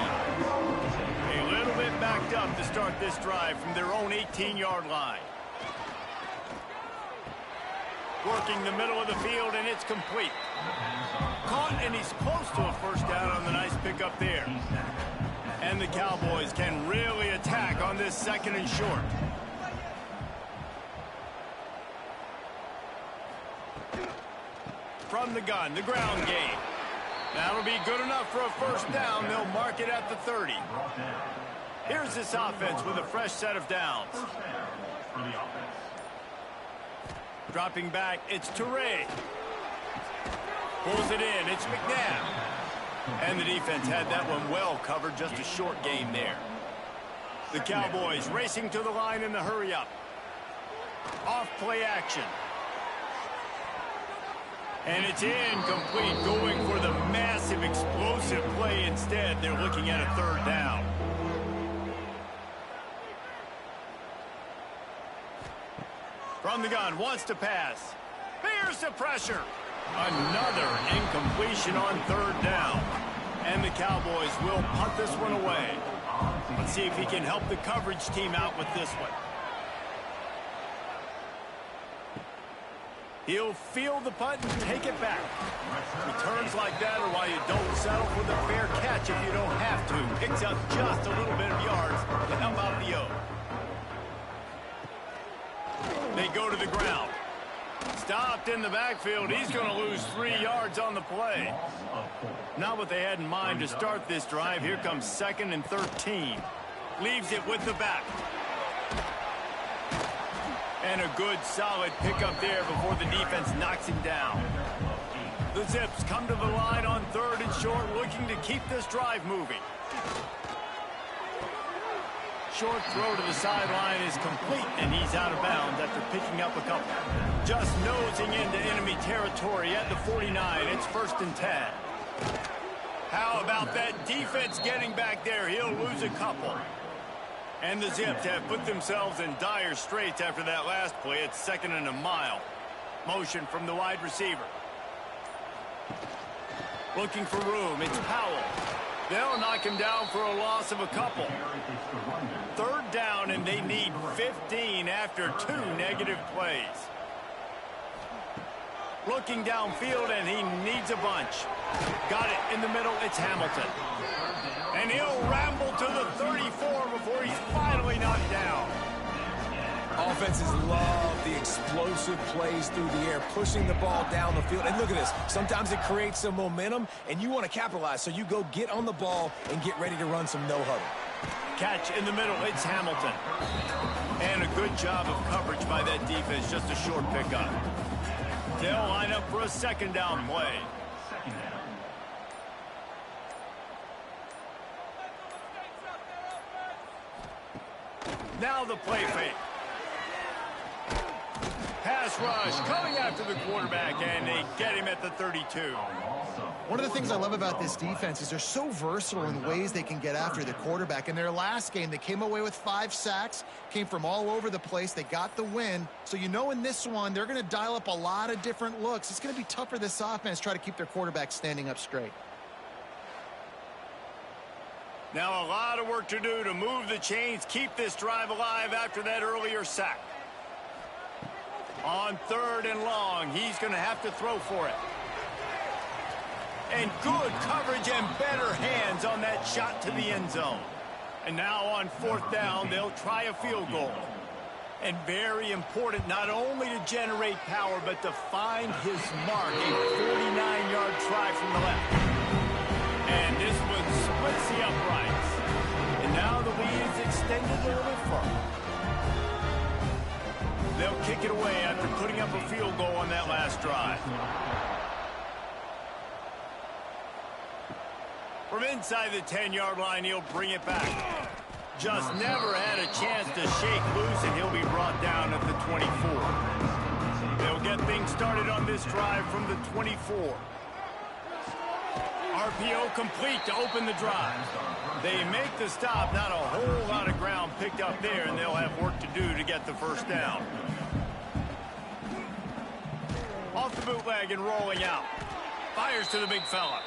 A little bit backed up to start this drive from their own 18-yard line. Working the middle of the field, and it's complete. Caught, and he's close to a first down on the nice pickup there. And the Cowboys can really attack on this 2nd and short. From the gun, the ground game. That'll be good enough for a first down. They'll mark it at the 30. Here's this offense with a fresh set of downs. First down for the offense. Dropping back, it's Toure. Pulls it in, it's McNabb. And the defense had that one well covered, just a short gain there. The Cowboys racing to the line in the hurry-up. Off play action. And it's incomplete, going for the massive explosive play instead. They're looking at a third down. From the gun, wants to pass. Fears the pressure. Another incompletion on third down. And the Cowboys will punt this one away. Let's see if he can help the coverage team out with this one. He'll field the punt and take it back. Returns like that are why you don't settle for the fair catch if you don't have to. Picks up just a little bit of yards to help out the O. They go to the ground. Stopped in the backfield. He's going to lose 3 yards on the play. Not what they had in mind to start this drive. Here comes 2nd and 13. Leaves it with the back. And a good, solid pickup there before the defense knocks him down. The Zips come to the line on 3rd and short, looking to keep this drive moving. Short throw to the sideline is complete, and he's out of bounds after picking up a couple. Just nosing into enemy territory at the 49. It's 1st and 10. How about that defense getting back there? He'll lose a couple. And the Zips have put themselves in dire straits after that last play. It's 2nd and a mile. Motion from the wide receiver. Looking for room. It's Powell. They'll knock him down for a loss of a couple. 3rd down, and they need 15 after 2 negative plays. Looking downfield, and he needs a bunch. Got it in the middle. It's Hamilton. And he'll ramble to the 34 before he's finally knocked down. Offenses love the explosive plays through the air, pushing the ball down the field. And look at this. Sometimes it creates some momentum, and you want to capitalize. So you go get on the ball and get ready to run some no-huddle. Catch in the middle. It's Hamilton. And a good job of coverage by that defense. Just a short pickup. They'll line up for a 2nd down play. Now the play fake. Pass rush coming after the quarterback, and they get him at the 32. One of the things I love about this defense is they're so versatile in ways they can get after the quarterback. In their last game, they came away with 5 sacks, came from all over the place. They got the win. So you know in this one, they're going to dial up a lot of different looks. It's going to be tough for this offense to try to keep their quarterback standing up straight. Now a lot of work to do to move the chains, keep this drive alive after that earlier sack. On 3rd and long, he's going to have to throw for it. And good coverage and better hands on that shot to the end zone. And now on 4th down, they'll try a field goal. And very important not only to generate power, but to find his mark. A 49-yard try from the left. And this one splits the uprights. And now the lead is extended a little bit further. They'll kick it away after putting up a field goal on that last drive. From inside the 10-yard line, he'll bring it back. Just never had a chance to shake loose, and he'll be brought down at the 24. They'll get things started on this drive from the 24. RPO complete to open the drive. They make the stop, not a whole lot of ground picked up there, and they'll have work to do to get the 1st down. Off the bootleg and rolling out. Fires to the big fella.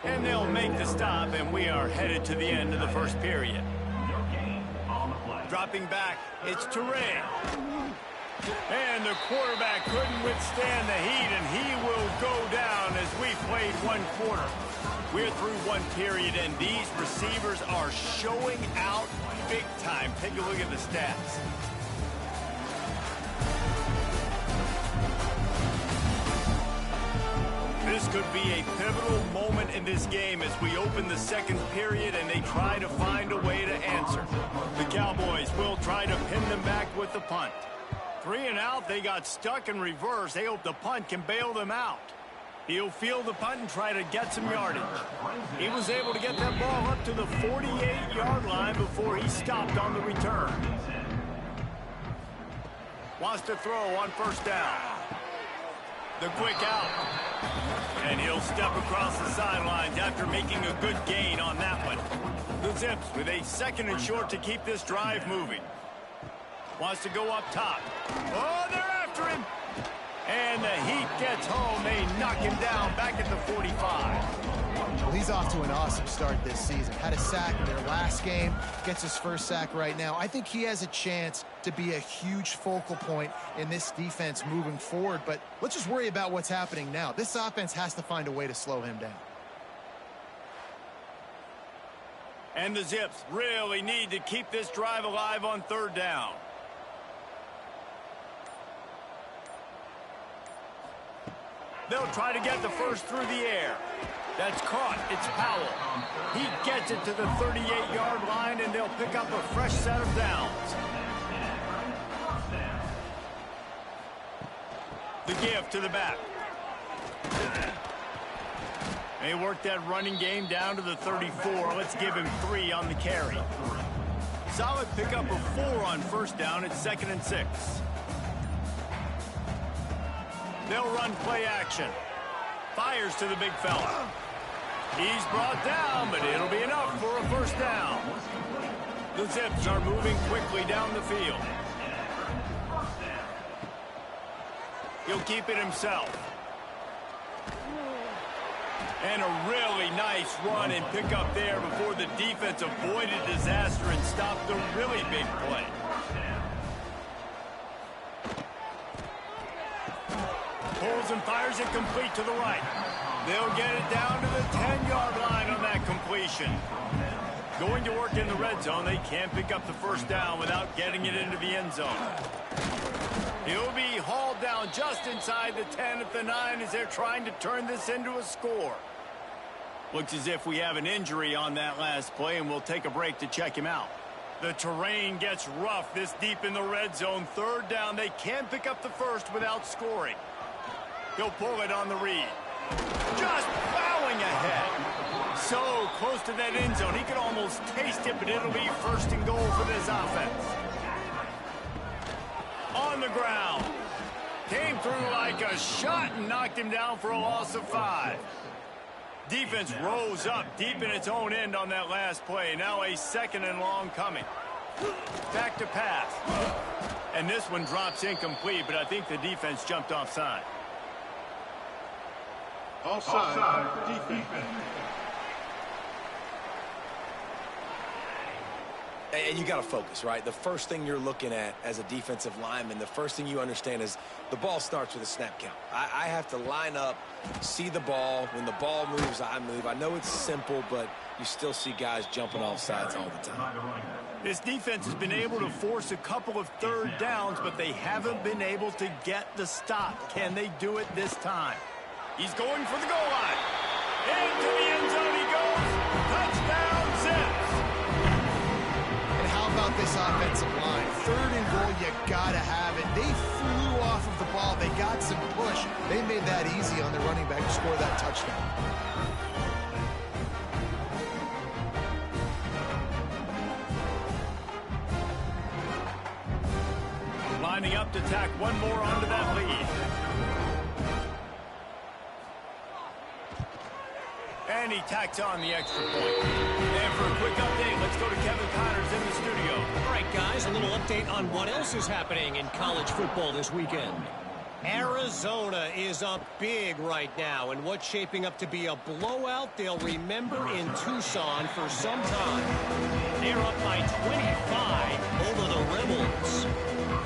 And they'll make the stop, and we are headed to the end of the 1st period. Dropping back, it's Toure. And the quarterback couldn't withstand the heat, and he will go down as we played 1 quarter. We're through 1 period, and these receivers are showing out big time. Take a look at the stats. This This could be a pivotal moment in this game as we open the second period and they try to find a way to answer. The Cowboys will try to pin them back with the punt. 3 and out, they got stuck in reverse. They hope the punt can bail them out. He'll field the punt and try to get some yardage. He was able to get that ball up to the 48-yard line before he stopped on the return. Wants to throw on first down. The quick out. And he'll step across the sidelines after making a good gain on that one. The Zips with a 2nd and short to keep this drive moving. Wants to go up top. Oh, they're after him. And the Heat gets home. They knock him down back at the 45. Well, he's off to an awesome start this season. Had a sack in their last game. Gets his first sack right now. I think he has a chance to be a huge focal point in this defense moving forward. But let's just worry about what's happening now. This offense has to find a way to slow him down. And the Zips really need to keep this drive alive on 3rd down. They'll try to get the first through the air. That's caught. It's Powell. He gets it to the 38-yard line, and they'll pick up a fresh set of downs. The give to the back. They work that running game down to the 34. Let's give him 3 on the carry. Solid pickup of 4 on first down. It's 2nd and 6. They'll run play action. Fires to the big fella. He's brought down, but it'll be enough for a first down. The Zips are moving quickly down the field. He'll keep it himself. And a really nice run and pick up there before the defense avoided disaster and stopped a really big play. Pulls and fires it complete to the right. They'll get it down to the 10-yard line on that completion. Going to work in the red zone. They can't pick up the first down without getting it into the end zone. He'll be hauled down just inside the 10 at the 9 as they're trying to turn this into a score. Looks as if we have an injury on that last play, and we'll take a break to check him out. The terrain gets rough this deep in the red zone. 3rd down. They can't pick up the first without scoring. He'll pull it on the read. Just plowing ahead. So close to that end zone. He could almost taste it, but it'll be 1st and goal for this offense. On the ground. Came through like a shot and knocked him down for a loss of 5. Defense rose up deep in its own end on that last play. Now a 2nd and long coming. Back to pass. And this one drops incomplete, but I think the defense jumped offside. Offside defense. And you got to focus, right? The first thing you're looking at as a defensive lineman, the first thing you understand is the ball starts with a snap count. I have to line up, see the ball. When the ball moves, I move. I know it's simple, but you still see guys jumping off sides all the time. This defense has been able to force a couple of 3rd downs, but they haven't been able to get the stop. Can they do it this time? He's going for the goal line. Into the end zone he goes. Touchdown, Zips. And how about this offensive line? 3rd and goal, you gotta have it. They flew off of the ball. They got some push. They made that easy on their running back to score that touchdown. Lining up to tack one more onto that lead. And he tacks on the extra point. And for a quick update, let's go to Kevin Connors in the studio. All right, guys, a little update on what else is happening in college football this weekend. Arizona is up big right now, and what's shaping up to be a blowout they'll remember in Tucson for some time. They're up by 25 over the Rebels.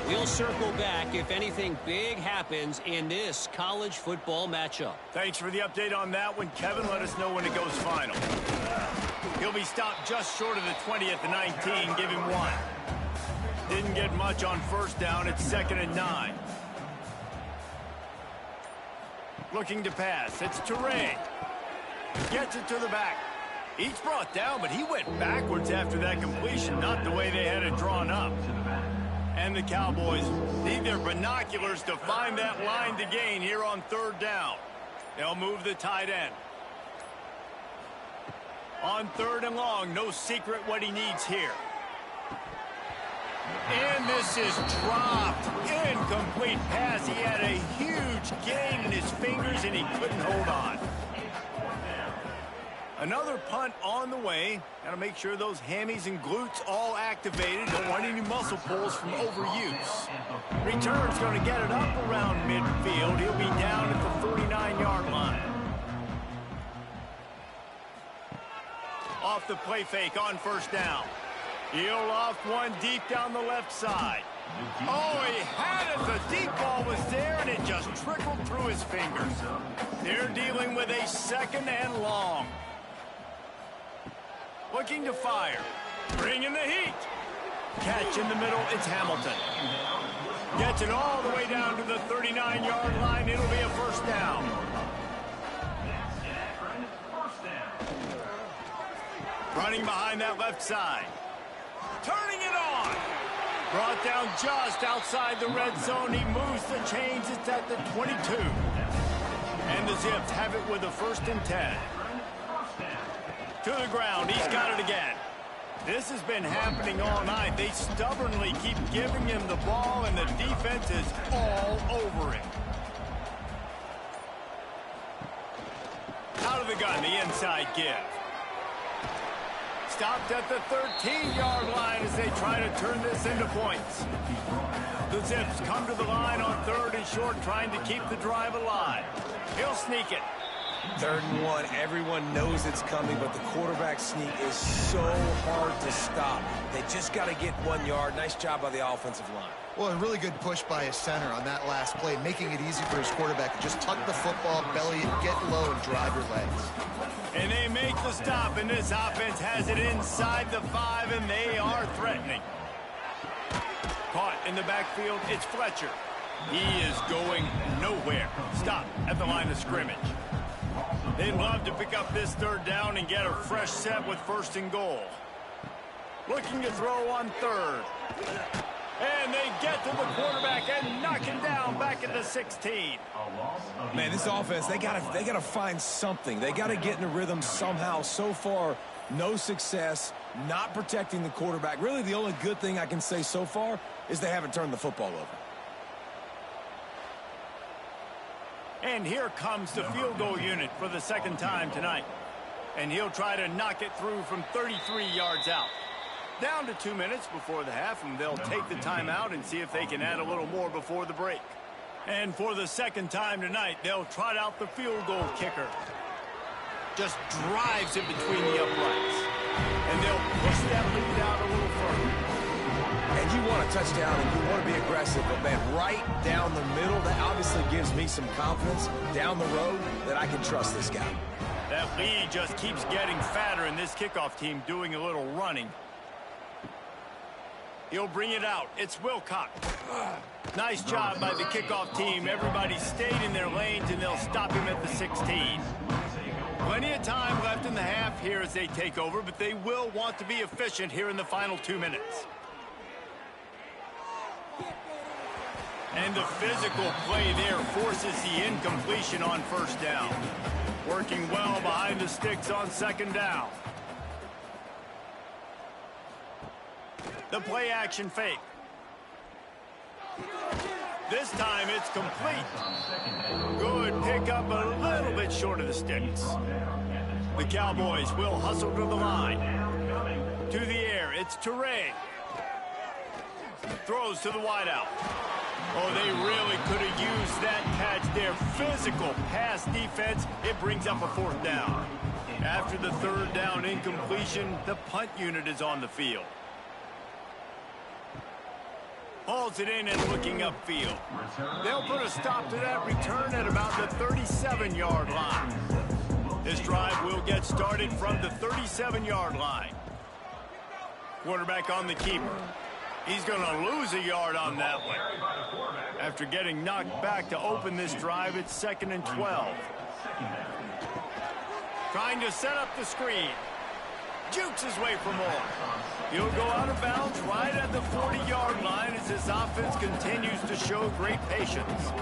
We'll circle back if anything big happens in this college football matchup. Thanks for the update on that one, Kevin. Let us know when it goes final. He'll be stopped just short of the 20 at the 19. Give him 1. Didn't get much on first down. It's 2nd and 9. Looking to pass. It's Teray. Gets it to the back. He's brought down, but he went backwards after that completion, not the way they had it drawn up. And the Cowboys need their binoculars to find that line to gain here on third down. They'll move the tight end. On third and long, no secret what he needs here. And this is dropped. Incomplete pass. He had a huge gain in his fingers, and he couldn't hold on. Another punt on the way. Got to make sure those hammies and glutes all activated. Don't want any muscle pulls from overuse. Return's going to get it up around midfield. He'll be down at the 49-yard line. Off the play fake on first down. He'll loft one deep down the left side. Oh, he had it. The deep ball was there, and it just trickled through his fingers. They're dealing with a second and long. Looking to fire. Bringing the heat. Catch in the middle. It's Hamilton. Gets it all the way down to the 39-yard line. It'll be a first down. Running behind that left side. Turning it on. Brought down just outside the red zone. He moves the chains. It's at the 22. And the Zips have it with a 1st and 10. To the ground. He's got it again. This has been happening all night. They stubbornly keep giving him the ball, and the defense is all over him. Out of the gun, the inside give. Stopped at the 13-yard line as they try to turn this into points. The Zips come to the line on 3rd and short, trying to keep the drive alive. He'll sneak it. 3rd and 1, everyone knows it's coming, but the quarterback sneak is so hard to stop. They just got to get 1 yard. Nice job by the offensive line. Well, a really good push by his center on that last play, making it easy for his quarterback to just tuck the football, belly it, get low, and drive your legs. And they make the stop, and this offense has it inside the 5, and they are threatening. Caught in the backfield, it's Fletcher. He is going nowhere. Stop at the line of scrimmage. They'd love to pick up this 3rd down and get a fresh set with 1st and goal. Looking to throw on 3rd. And they get to the quarterback and knock him down back at the 16. Man, this offense, they gotta find something. They gotta get in a rhythm somehow. So far, no success, not protecting the quarterback. Really, the only good thing I can say so far is they haven't turned the football over. And here comes the field goal unit for the 2nd time tonight. And he'll try to knock it through from 33 yards out. Down to 2 minutes before the half, and they'll take the timeout and see if they can add a little more before the break. And for the 2nd time tonight, they'll trot out the field goal kicker. Just drives it between the uprights. And they'll push that lead out a little further. And you want a touchdown and you want to be aggressive, but man, right down the middle, that obviously gives me some confidence down the road that I can trust this guy. That lead just keeps getting fatter, and this kickoff team doing a little running. He'll bring it out. It's Wilcox. Nice job by the kickoff team. Everybody stayed in their lanes, and they'll stop him at the 16. Plenty of time left in the half here as they take over, but they will want to be efficient here in the final 2 minutes. And the physical play there forces the incompletion on 1st down. Working well behind the sticks on 2nd down. The play action fake. This time it's complete. Good pickup, a little bit short of the sticks. The Cowboys will hustle to the line. To the air, it's Teray. Throws to the wideout. Oh, they really could have used that catch there. Physical pass defense. It brings up a 4th down. After the 3rd down incompletion, the punt unit is on the field. Hauls it in and looking upfield. They'll put a stop to that return at about the 37-yard line. This drive will get started from the 37-yard line. Quarterback on the keeper. He's going to lose a yard on that one. After getting knocked back to open this drive, it's 2nd and 12. Trying to set up the screen. Jukes his way for more. He'll go out of bounds right at the 40-yard line as this offense continues to show great patience.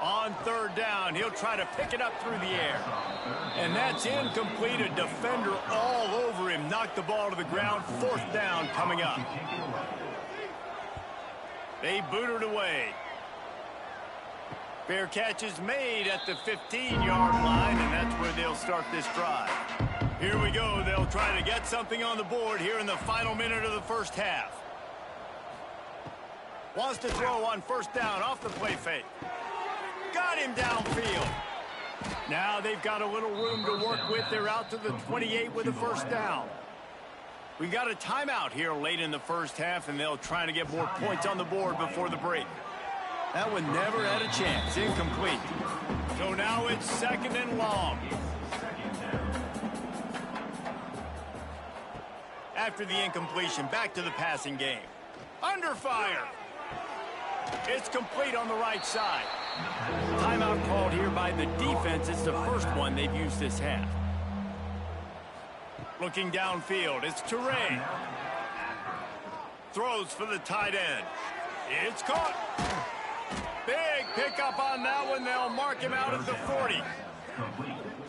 On 3rd down, he'll try to pick it up through the air. And that's incomplete. A defender all over him. Knocked the ball to the ground. 4th down coming up. They boot it away. Fair catch is made at the 15-yard line, and that's where they'll start this drive. Here we go. They'll try to get something on the board here in the final minute of the first half. Wants to throw on 1st down off the play fake. Got him downfield. Now they've got a little room to work with. They're out to the 28 with a 1st down. We got a timeout here late in the first half, and they'll try to get more points on the board before the break. That one never had a chance. Incomplete. So now it's 2nd and long. After the incompletion, back to the passing game. Under fire. It's complete on the right side. Timeout called here by the defense. It's the first one they've used this half. Looking downfield, it's Teray. Throws for the tight end. It's caught. Big pickup on that one. They'll mark him out at the 40.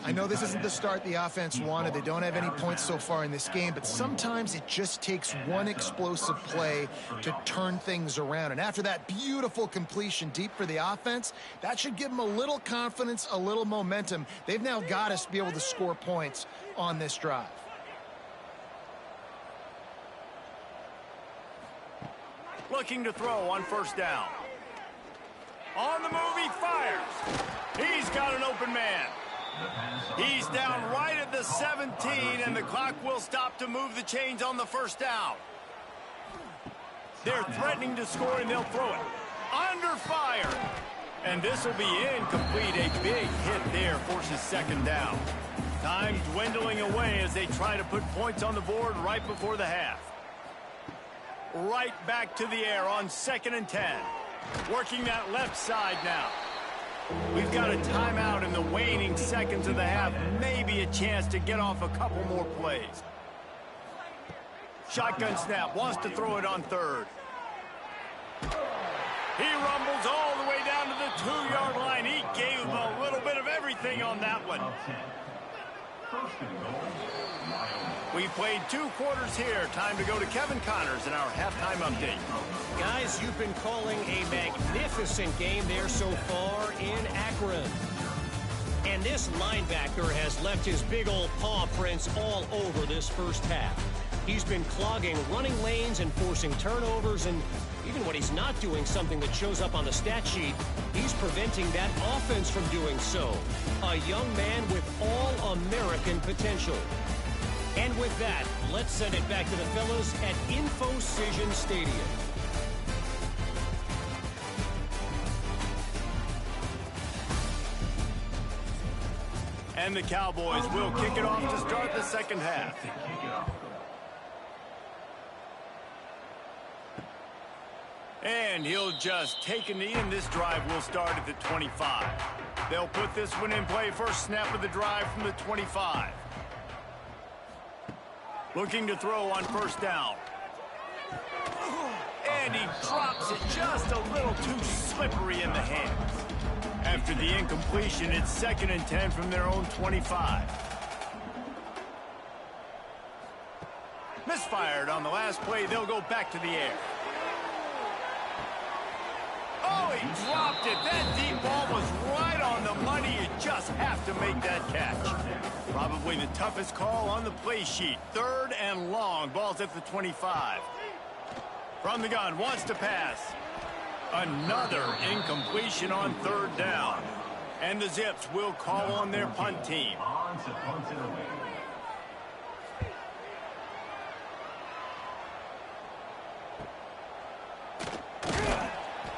I know this isn't the start the offense wanted. They don't have any points so far in this game, but sometimes it just takes one explosive play to turn things around. And after that beautiful completion deep for the offense, that should give them a little confidence, a little momentum. They've now got us to be able to score points on this drive. Looking to throw on 1st down. On the move, he fires. He's got an open man. He's down right at the 17, and the clock will stop to move the chains on the 1st down. They're threatening to score, and they'll throw it. Under fire. And this will be incomplete. A big hit there forces 2nd down. Time dwindling away as they try to put points on the board right before the half. Right back to the air on 2nd and 10. Working that left side now. We've got a timeout in the waning seconds of the half. Maybe a chance to get off a couple more plays. Shotgun snap. Wants to throw it on 3rd. He rumbles all the way down to the 2-yard line. He gave him a little bit of everything on that one. We've played 2 quarters here. Time to go to Kevin Connors in our halftime update. Guys, you've been calling a magnificent game there so far in Akron. And this linebacker has left his big old paw prints all over this first half. He's been clogging running lanes and forcing turnovers, and even when he's not doing something that shows up on the stat sheet, he's preventing that offense from doing so. A young man with all-American potential. And with that, let's send it back to the fellas at InfoCision Stadium. And the Cowboys will kick it off to start the second half. And he'll just take a knee, and this drive will start at the 25. They'll put this one in play. First snap of the drive from the 25. Looking to throw on first down. And he drops it just a little too slippery in the hands. After the incompletion, it's 2nd and 10 from their own 25. Misfired on the last play. They'll go back to the air. Oh, he dropped it. That deep ball was right on the money. You just have to make that catch. Probably the toughest call on the play sheet. 3rd and long. Ball's at the 25. From the gun, wants to pass. Another incompletion on 3rd down. And the Zips will call on their punt team.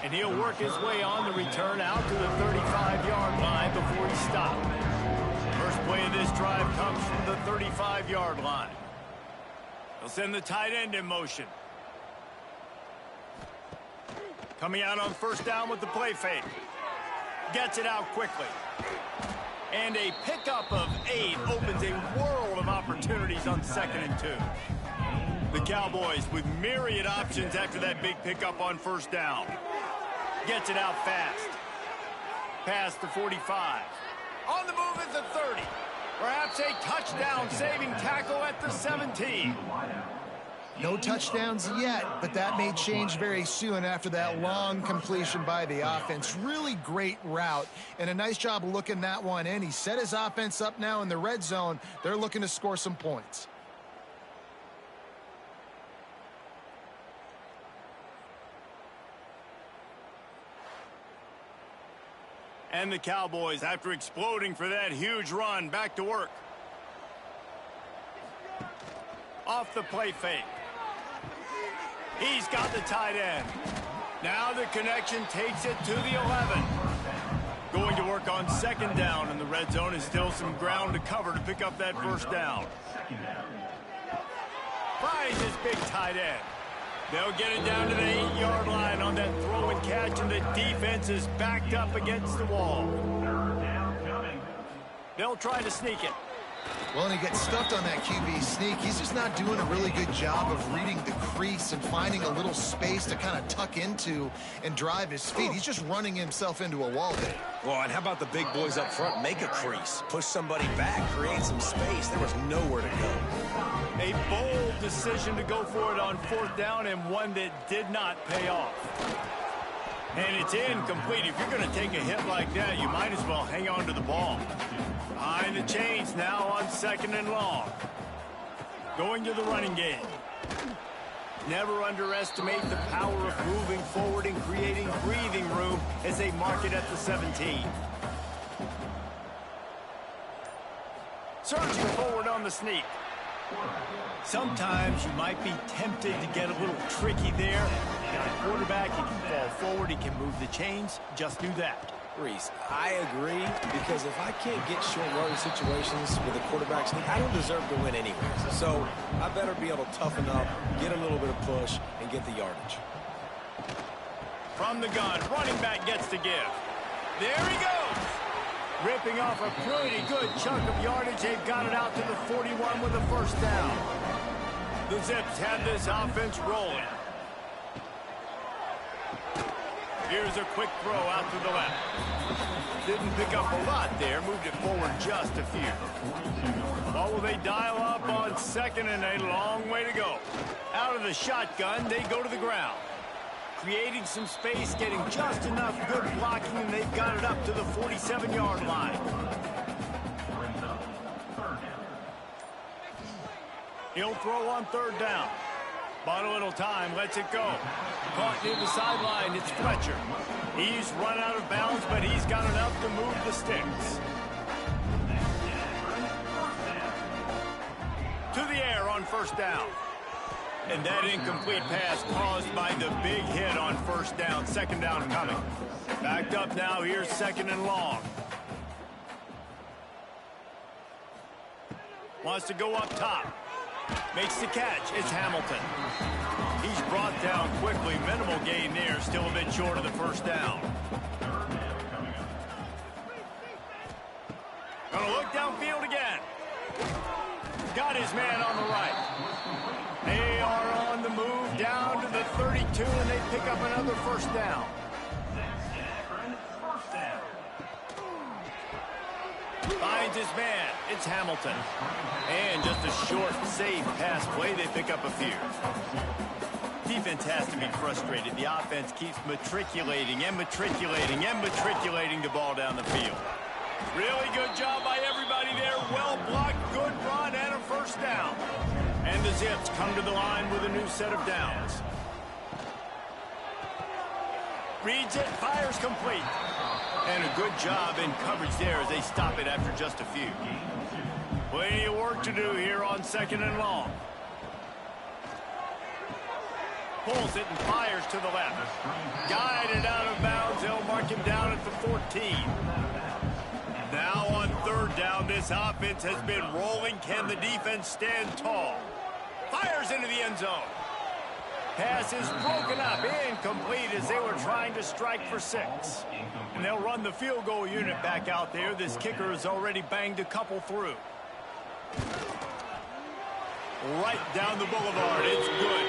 And he'll work his way on the return out to the 35-yard line before he stopped. First play of this drive comes from the 35-yard line. They'll send the tight end in motion. Coming out on first down with the play fake. Gets it out quickly. And a pickup of 8 opens a world of opportunities on 2nd and 2. The Cowboys with myriad options after that big pickup on first down. Gets it out fast. Past the 45. On the move at the 30. Perhaps a touchdown-saving tackle at the 17. No touchdowns yet, but that may change very soon after that long completion by the offense. Really great route, and a nice job looking that one in. He set his offense up now in the red zone. They're looking to score some points. And the Cowboys, after exploding for that huge run, back to work. Off the play fake. He's got the tight end. Now the connection takes it to the 11. Going to work on 2nd down in the red zone is still some ground to cover to pick up that first down. Finds his big tight end. They'll get it down to the 8-yard line on that throw and catch, and the defense is backed up against the wall. They'll try to sneak it. Well, and he gets stuffed on that QB sneak. He's just not doing a really good job of reading the crease and finding a little space to kind of tuck into and drive his feet. He's just running himself into a wall there. Well, and how about the big boys up front? Make a crease. Push somebody back. Create some space. There was nowhere to go. A bold decision to go for it on 4th down, and one that did not pay off. And it's incomplete. If you're going to take a hit like that, you might as well hang on to the ball. Behind the chains now on 2nd and long. Going to the running game. Never underestimate the power of moving forward and creating breathing room as they mark it at the 17. Surging forward on the sneak. Sometimes you might be tempted to get a little tricky there. Got a quarterback, he can fall forward, he can move the chains. Just do that. Reese, I agree, because if I can't get short yardage situations with a quarterback sneak, I don't deserve to win anyways. So I better be able to toughen up, get a little bit of push, and get the yardage. From the gun, running back gets to give. There he goes. Ripping off a pretty good chunk of yardage. They've got it out to the 41 with a first down. The Zips have this offense rolling. Here's a quick throw out to the left. Didn't pick up a lot there. Moved it forward just a few. What will they dial up on 2nd and a long way to go? Out of the shotgun, they go to the ground. Creating some space, getting just enough good blocking, and they've got it up to the 47-yard line. He'll throw on 3rd down. Bought a little time, lets it go. Caught near the sideline, it's Fletcher. He's run out of bounds, but he's got enough to move the sticks. To the air on 1st down. And that incomplete pass caused by the big hit on 1st down. 2nd down coming. Backed up now, here's 2nd and long. Wants to go up top. Makes the catch. It's Hamilton. He's brought down quickly. Minimal gain there. Still a bit short of the 1st down. Gonna look downfield again. Got his man on the right. They are on the move down to the 32, and they pick up another 1st down. Finds his man. It's Hamilton. And just a short, safe pass play. They pick up a few. Defense has to be frustrated. The offense keeps matriculating and matriculating and matriculating the ball down the field. Really good job by everybody there. Well blocked, good run, and a 1st down. And the Zips come to the line with a new set of downs. Reads it, fires complete. And a good job in coverage there as they stop it after just a few. Plenty of work to do here on 2nd and long. Pulls it and fires to the left. Guided out of bounds. They'll mark him down at the 14. Now on 3rd down, this offense has been rolling. Can the defense stand tall? Fires into the end zone. Pass is broken up, incomplete as they were trying to strike for 6. And they'll run the field goal unit back out there. This kicker has already banged a couple through. Right down the boulevard. It's good.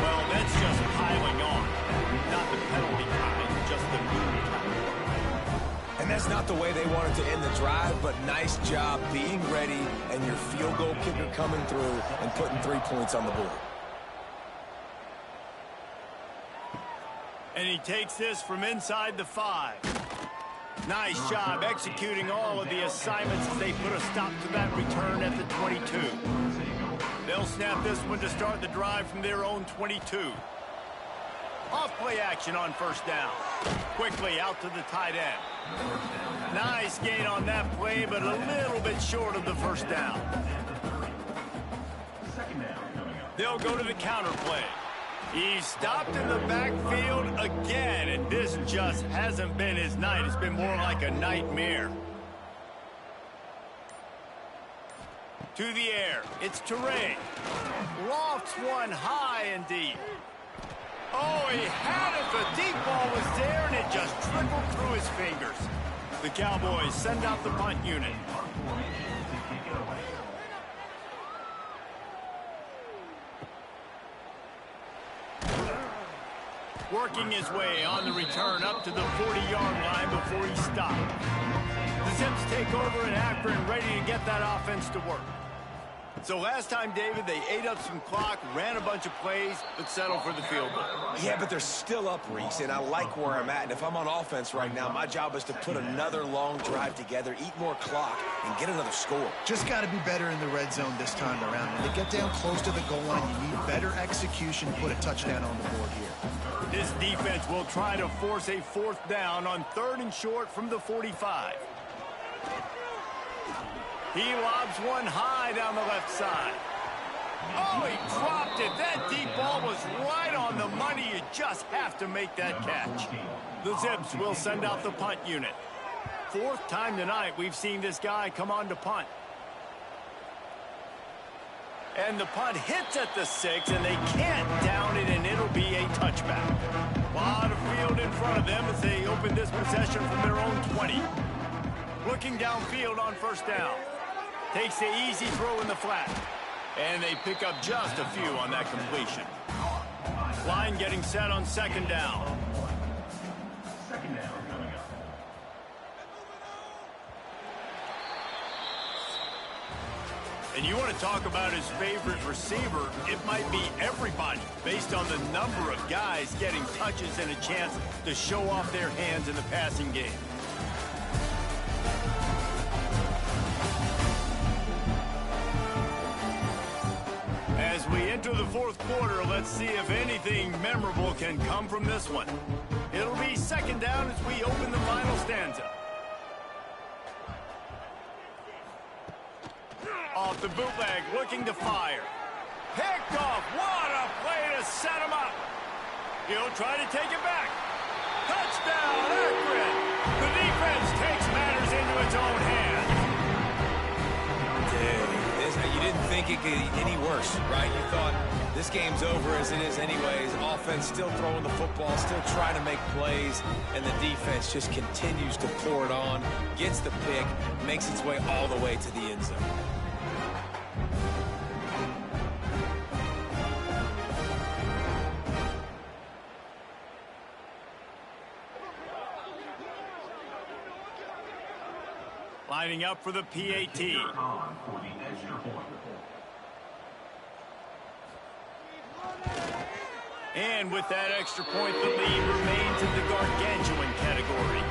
Well, that's just piling on. Not the penalty kind, just the mean kind. And that's not the way they wanted to end the drive, but nice job being ready and your field goal kicker coming through and putting 3 points on the board. And he takes this from inside the 5. Nice job executing all of the assignments as they put a stop to that return at the 22. They'll snap this one to start the drive from their own 22. Off play action on first down. Quickly out to the tight end. Nice gain on that play, but a little bit short of the first down. They'll go to the counter play. He's stopped in the backfield again, and this just hasn't been his night. It's been more like a nightmare. To the air. It's Teray. Lofts one high and deep. Oh, he had it. The deep ball was there, and it just trickled through his fingers. The Cowboys send out the punt unit. Working his way on the return up to the 40-yard line before he stopped. The Zips take over in Akron, ready to get that offense to work. So last time, David, they ate up some clock, ran a bunch of plays, but settled for the field goal. Yeah, but they're still up, Reese, and I like where I'm at. And if I'm on offense right now, my job is to put another long drive together, eat more clock, and get another score. Just got to be better in the red zone this time around. When they get down close to the goal line, you need better execution, put a touchdown on the board here. This defense will try to force a 4th down on 3rd and short from the 45. He lobs one high down the left side. Oh, he dropped it. That deep ball was right on the money. You just have to make that catch. The Zips will send out the punt unit. 4th time tonight we've seen this guy come on to punt. And the punt hits at the 6, and they can't down it, and it'll be a touchback. A lot of field in front of them as they open this possession from their own 20. Looking downfield on first down. Takes the easy throw in the flat. And they pick up just a few on that completion. Line getting set on 2nd down. And you want to talk about his favorite receiver, it might be everybody, based on the number of guys getting touches and a chance to show off their hands in the passing game. As we enter the 4th quarter, let's see if anything memorable can come from this one. It'll be 2nd down as we open the final stanza. Off the bootleg, looking to fire. Picked off. What a play to set him up. He'll try to take it back. Touchdown, Akron. The defense takes matters into its own hands. You didn't think it could get any worse, right? You thought this game's over as it is anyways. Offense still throwing the football, still trying to make plays, and the defense just continues to pour it on, gets the pick, makes its way all the way to the end zone. Lining up for the PAT. And with that extra point, the lead remains in the gargantuan category.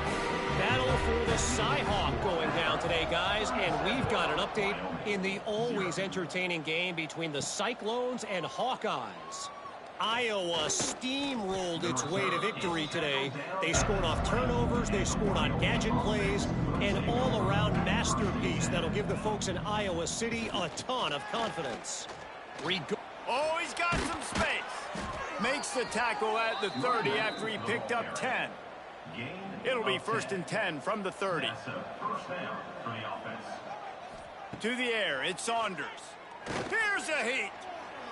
Battle for the Cyhawk going down today, guys, and we've got an update in the always entertaining game between the Cyclones and Hawkeyes. Iowa steamrolled its way to victory today. They scored off turnovers, they scored on gadget plays, an all-around masterpiece that'll give the folks in Iowa City a ton of confidence. Oh, he's got some space. Makes the tackle at the 30 after he picked up 10. It'll be 1st and 10 from the 30. To the air, it's Saunders. Here's a heat.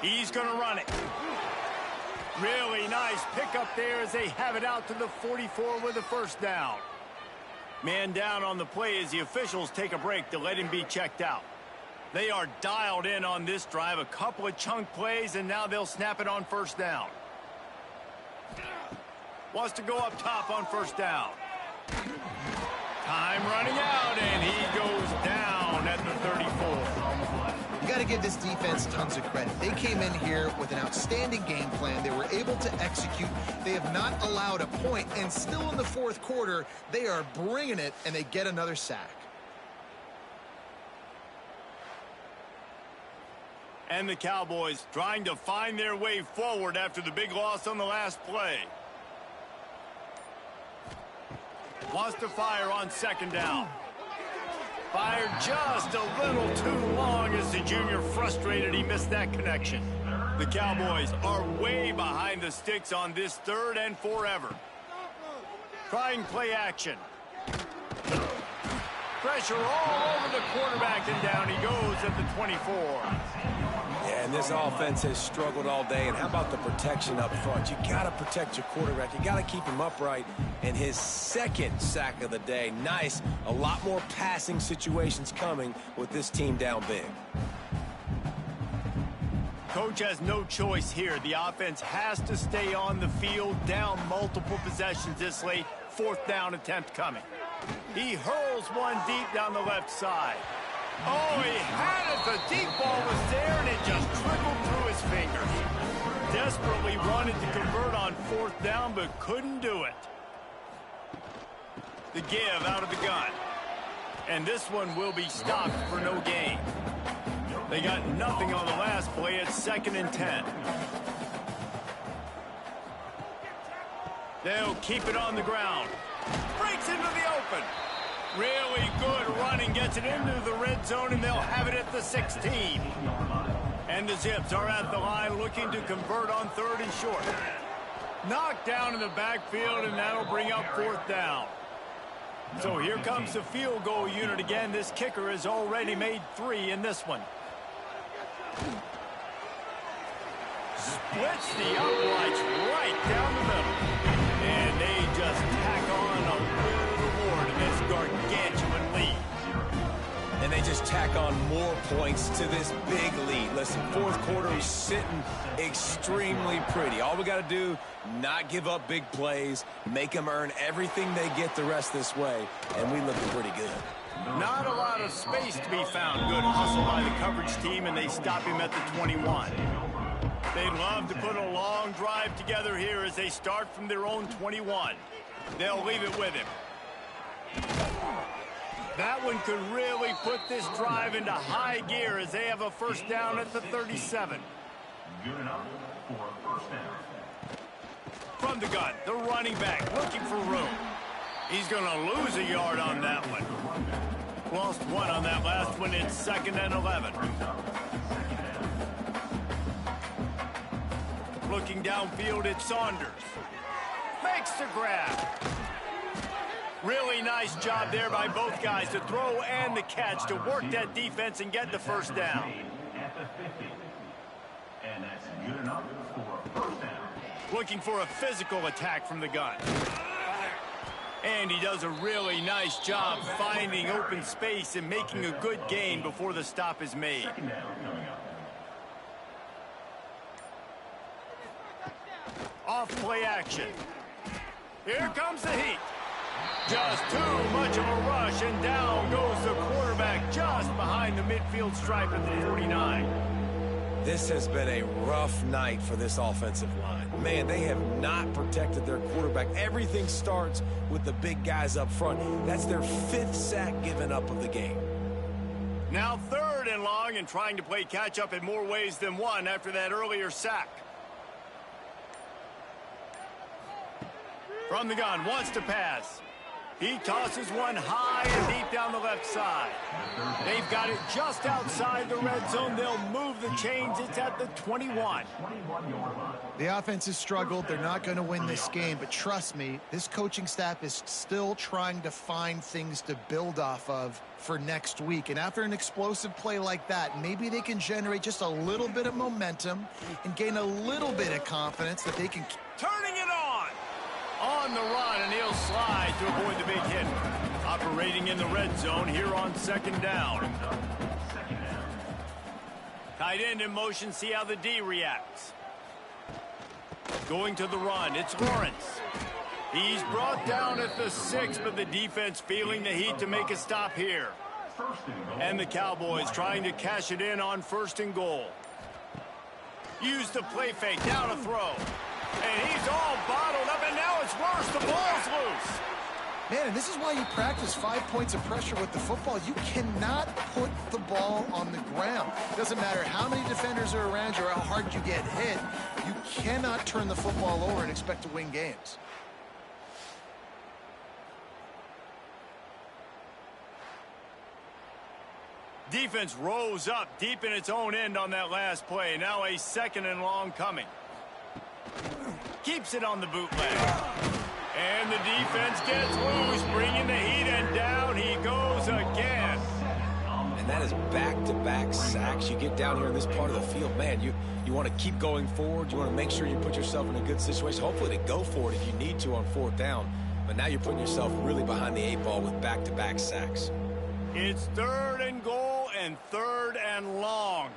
He's going to run it. Really nice pickup there as they have it out to the 44 with a first down. Man down on the play as the officials take a break to let him be checked out. They are dialed in on this drive. A couple of chunk plays, and now they'll snap it on first down. Wants to go up top on first down. Time running out, and he goes down at the 34. You got to give this defense tons of credit. They came in here with an outstanding game plan. They were able to execute. They have not allowed a point, and still in the fourth quarter, they are bringing it, and they get another sack. And the Cowboys trying to find their way forward after the big loss on the last play. Wants to fire on second down. Fired just a little too long as the junior frustrated he missed that connection. The Cowboys are way behind the sticks on this third and forever. Trying play action. Pressure all over the quarterback, and down he goes at the 24. Yeah, and this offense has struggled all day. And how about the protection up front? You got to protect your quarterback. You got to keep him upright. And his second sack of the day. Nice. A lot more passing situations coming with this team down big. Coach has no choice here. The offense has to stay on the field, down multiple possessions this late. Fourth down attempt coming. He hurls one deep down the left side. Oh, he had it. The deep ball was there, and it just trickled through his fingers. Desperately wanted to convert on fourth down, but couldn't do it. The give out of the gun. And this one will be stopped for no gain. They got nothing on the last play. It's 2nd and 10. They'll keep it on the ground. Breaks into the open. Really good running. Gets it into the red zone, and they'll have it at the 16. And the Zips are at the line looking to convert on third and short. Knocked down in the backfield, and that'll bring up fourth down. So here comes the field goal unit again. This kicker has already made 3 in this one. Splits the uprights right down the middle. And they just tack on a little more to this gargantuan lead. And they just tack on more points to this big lead. Listen, fourth quarter is sitting extremely pretty. All we got to do, not give up big plays, make them earn everything they get the rest this way, and we look pretty good. Not a lot of space to be found. Good hustle by the coverage team, and they stop him at the 21. They'd love to put a long drive together here as they start from their own 21. They'll leave it with him. That one could really put this drive into high gear as they have a first down at the 37. Good enough for a first down. From the gun, the running back looking for room. He's going to lose a yard on that one. Lost 1 on that last one. It's 2nd and 11. Looking downfield at Saunders. Makes the grab. Really nice job there by both guys, the throw and the catch, to work that defense and get the first down. At the 50. And that's good enough for a first down. Looking for a physical attack from the gun. And he does a really nice job finding open space and making a good gain before the stop is made. Second down coming up. Off play action. Here comes the heat. Just too much of a rush, and down goes the quarterback just behind the midfield stripe at the 49. This has been a rough night for this offensive line. Man, they have not protected their quarterback. Everything starts with the big guys up front. That's their 5th sack given up of the game. Now 3rd and long, and trying to play catch-up in more ways than one after that earlier sack. From the gun, wants to pass. He tosses one high and deep down the left side. They've got it just outside the red zone. They'll move the chains. It's at the 21. The offense has struggled. They're not going to win this game, but trust me, this coaching staff is still trying to find things to build off of for next week. And after an explosive play like that, maybe they can generate just a little bit of momentum and gain a little bit of confidence that they can... Turning it on the run, and he'll slide to avoid the big hit. Operating in the red zone here on second down. Tight end in motion, see how the D reacts. Going to the run, it's Lawrence. He's brought down at the 6, but the defense feeling the heat to make a stop here. And the Cowboys trying to cash it in on 1st and goal. Use the play fake, down a throw. And he's all bottled up, and now it's worse. The ball's loose. Man, and this is why you practice 5 points of pressure with the football. You cannot put the ball on the ground. Doesn't matter how many defenders are around you or how hard you get hit. You cannot turn the football over and expect to win games. Defense rose up deep in its own end on that last play. Now a 2nd and long coming. Keeps it on the bootleg. And the defense gets loose, bringing the heat, and down he goes again. And that is back-to-back sacks. You get down here in this part of the field, man, you want to keep going forward. You want to make sure you put yourself in a good situation, hopefully to go for it if you need to on 4th down. But now you're putting yourself really behind the 8 ball with back-to-back sacks. It's 3rd and goal and 3rd and long.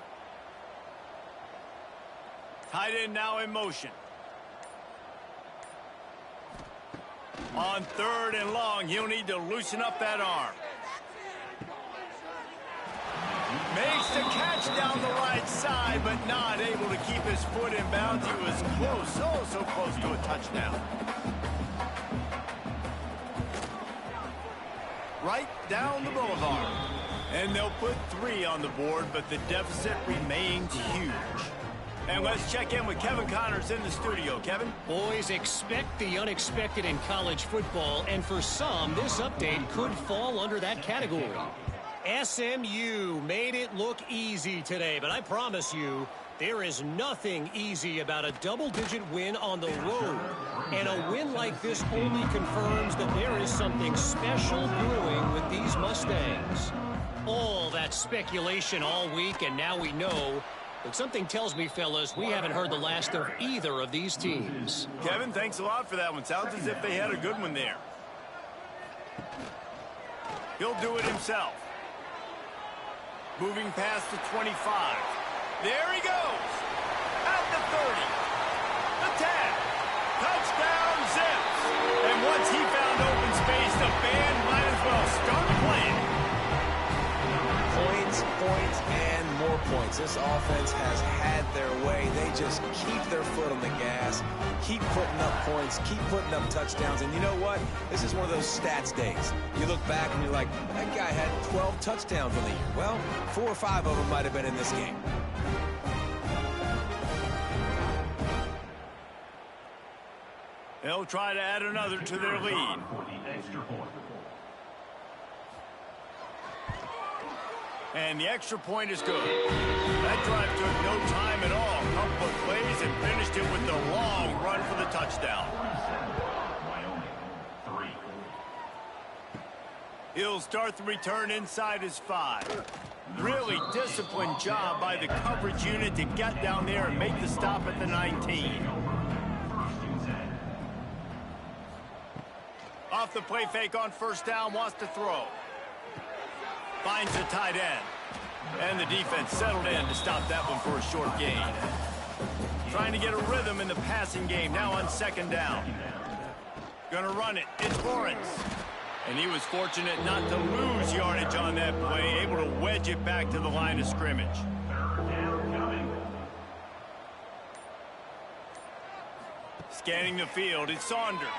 Tight end now in motion. On 3rd and long, he'll need to loosen up that arm. Makes the catch down the right side, but not able to keep his foot in bounds. He was close, so close to a touchdown. Right down the boulevard. And they'll put 3 on the board, but the deficit remains huge. And let's check in with Kevin Connors in the studio. Kevin? Boys, expect the unexpected in college football, and for some, this update could fall under that category. SMU made it look easy today, but I promise you, there is nothing easy about a double-digit win on the road. And a win like this only confirms that there is something special brewing with these Mustangs. All that speculation all week, and now we know. But something tells me, fellas, we haven't heard the last of either of these teams. Kevin, thanks a lot for that one. Sounds as if they had a good one there. He'll do it himself. Moving past the 25. There he goes. At the 30. The 10. Touchdown, Zips. And once he found open space, the band might as well start playing. Points, and more points. This offense has had their way. They just keep their foot on the gas, keep putting up points, keep putting up touchdowns. And you know what? This is one of those stats days. You look back and you're like, that guy had 12 touchdowns on the year. Well, 4 or 5 of them might have been in this game. They'll try to add another to their lead. And the extra point is good. That drive took no time at all. Couple of plays and finished it with the long run for the touchdown. He'll start the return inside his 5. Really disciplined job by the coverage unit to get down there and make the stop at the 19. Off the play fake on 1st down, wants to throw. Finds the tight end. And the defense settled in to stop that one for a short gain. Trying to get a rhythm in the passing game now on 2nd down. Gonna run it. It's Lawrence. And he was fortunate not to lose yardage on that play, able to wedge it back to the line of scrimmage. Scanning the field, it's Saunders.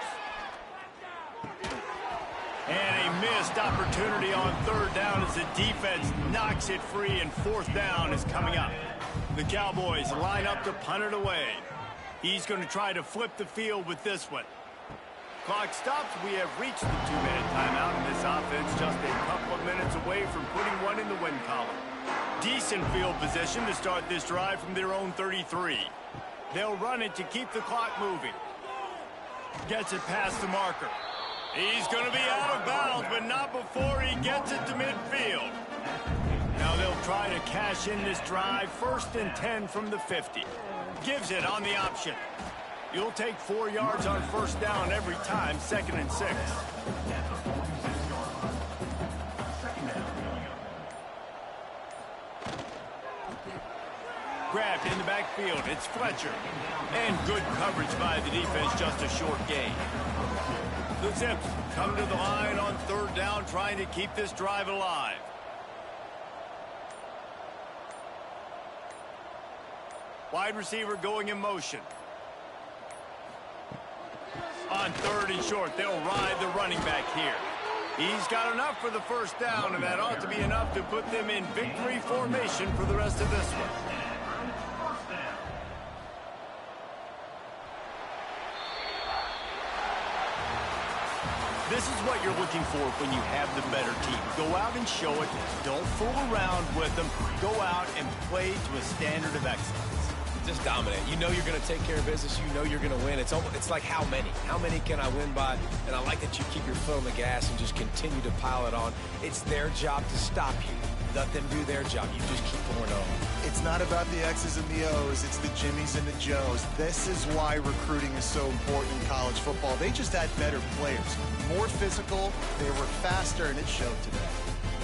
And a missed opportunity on 3rd down as the defense knocks it free, and 4th down is coming up. The Cowboys line up to punt it away. He's going to try to flip the field with this one. clock stops, we have reached the 2-minute timeout, and this offense just a couple of minutes away from putting one in the win column. Decent field position to start this drive from their own 33. They'll run it to keep the clock moving. Gets it past the marker. He's going to be out of bounds, but not before he gets it to midfield. Now they'll try to cash in this drive, 1st and 10 from the 50. Gives it on the option. You'll take 4 yards on 1st down every time, 2nd and 6. Grabbed in the backfield. It's Fletcher. And good coverage by the defense, just a short gain. The Zips come to the line on 3rd down, trying to keep this drive alive. Wide receiver going in motion. On 3rd and short, they'll ride the running back here. He's got enough for the 1st down, and that ought to be enough to put them in victory formation for the rest of this one. This is what you're looking for when you have the better team. Go out and show it. Don't fool around with them. Go out and play to a standard of excellence. Just dominate. You know you're going to take care of business. You know you're going to win. It's like how many? How many can I win by? And I like that you keep your foot on the gas and just continue to pile it on. It's their job to stop you. Let them do their job. You just keep pouring on. It's not about the X's and the O's. It's the Jimmies and the Joes. This is why recruiting is so important in college football. They just had better players. More physical. They were faster, and it showed today.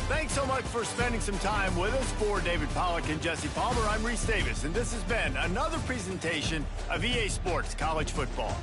Thanks so much for spending some time with us. For David Pollack and Jesse Palmer, I'm Reese Davis, and this has been another presentation of EA Sports College Football.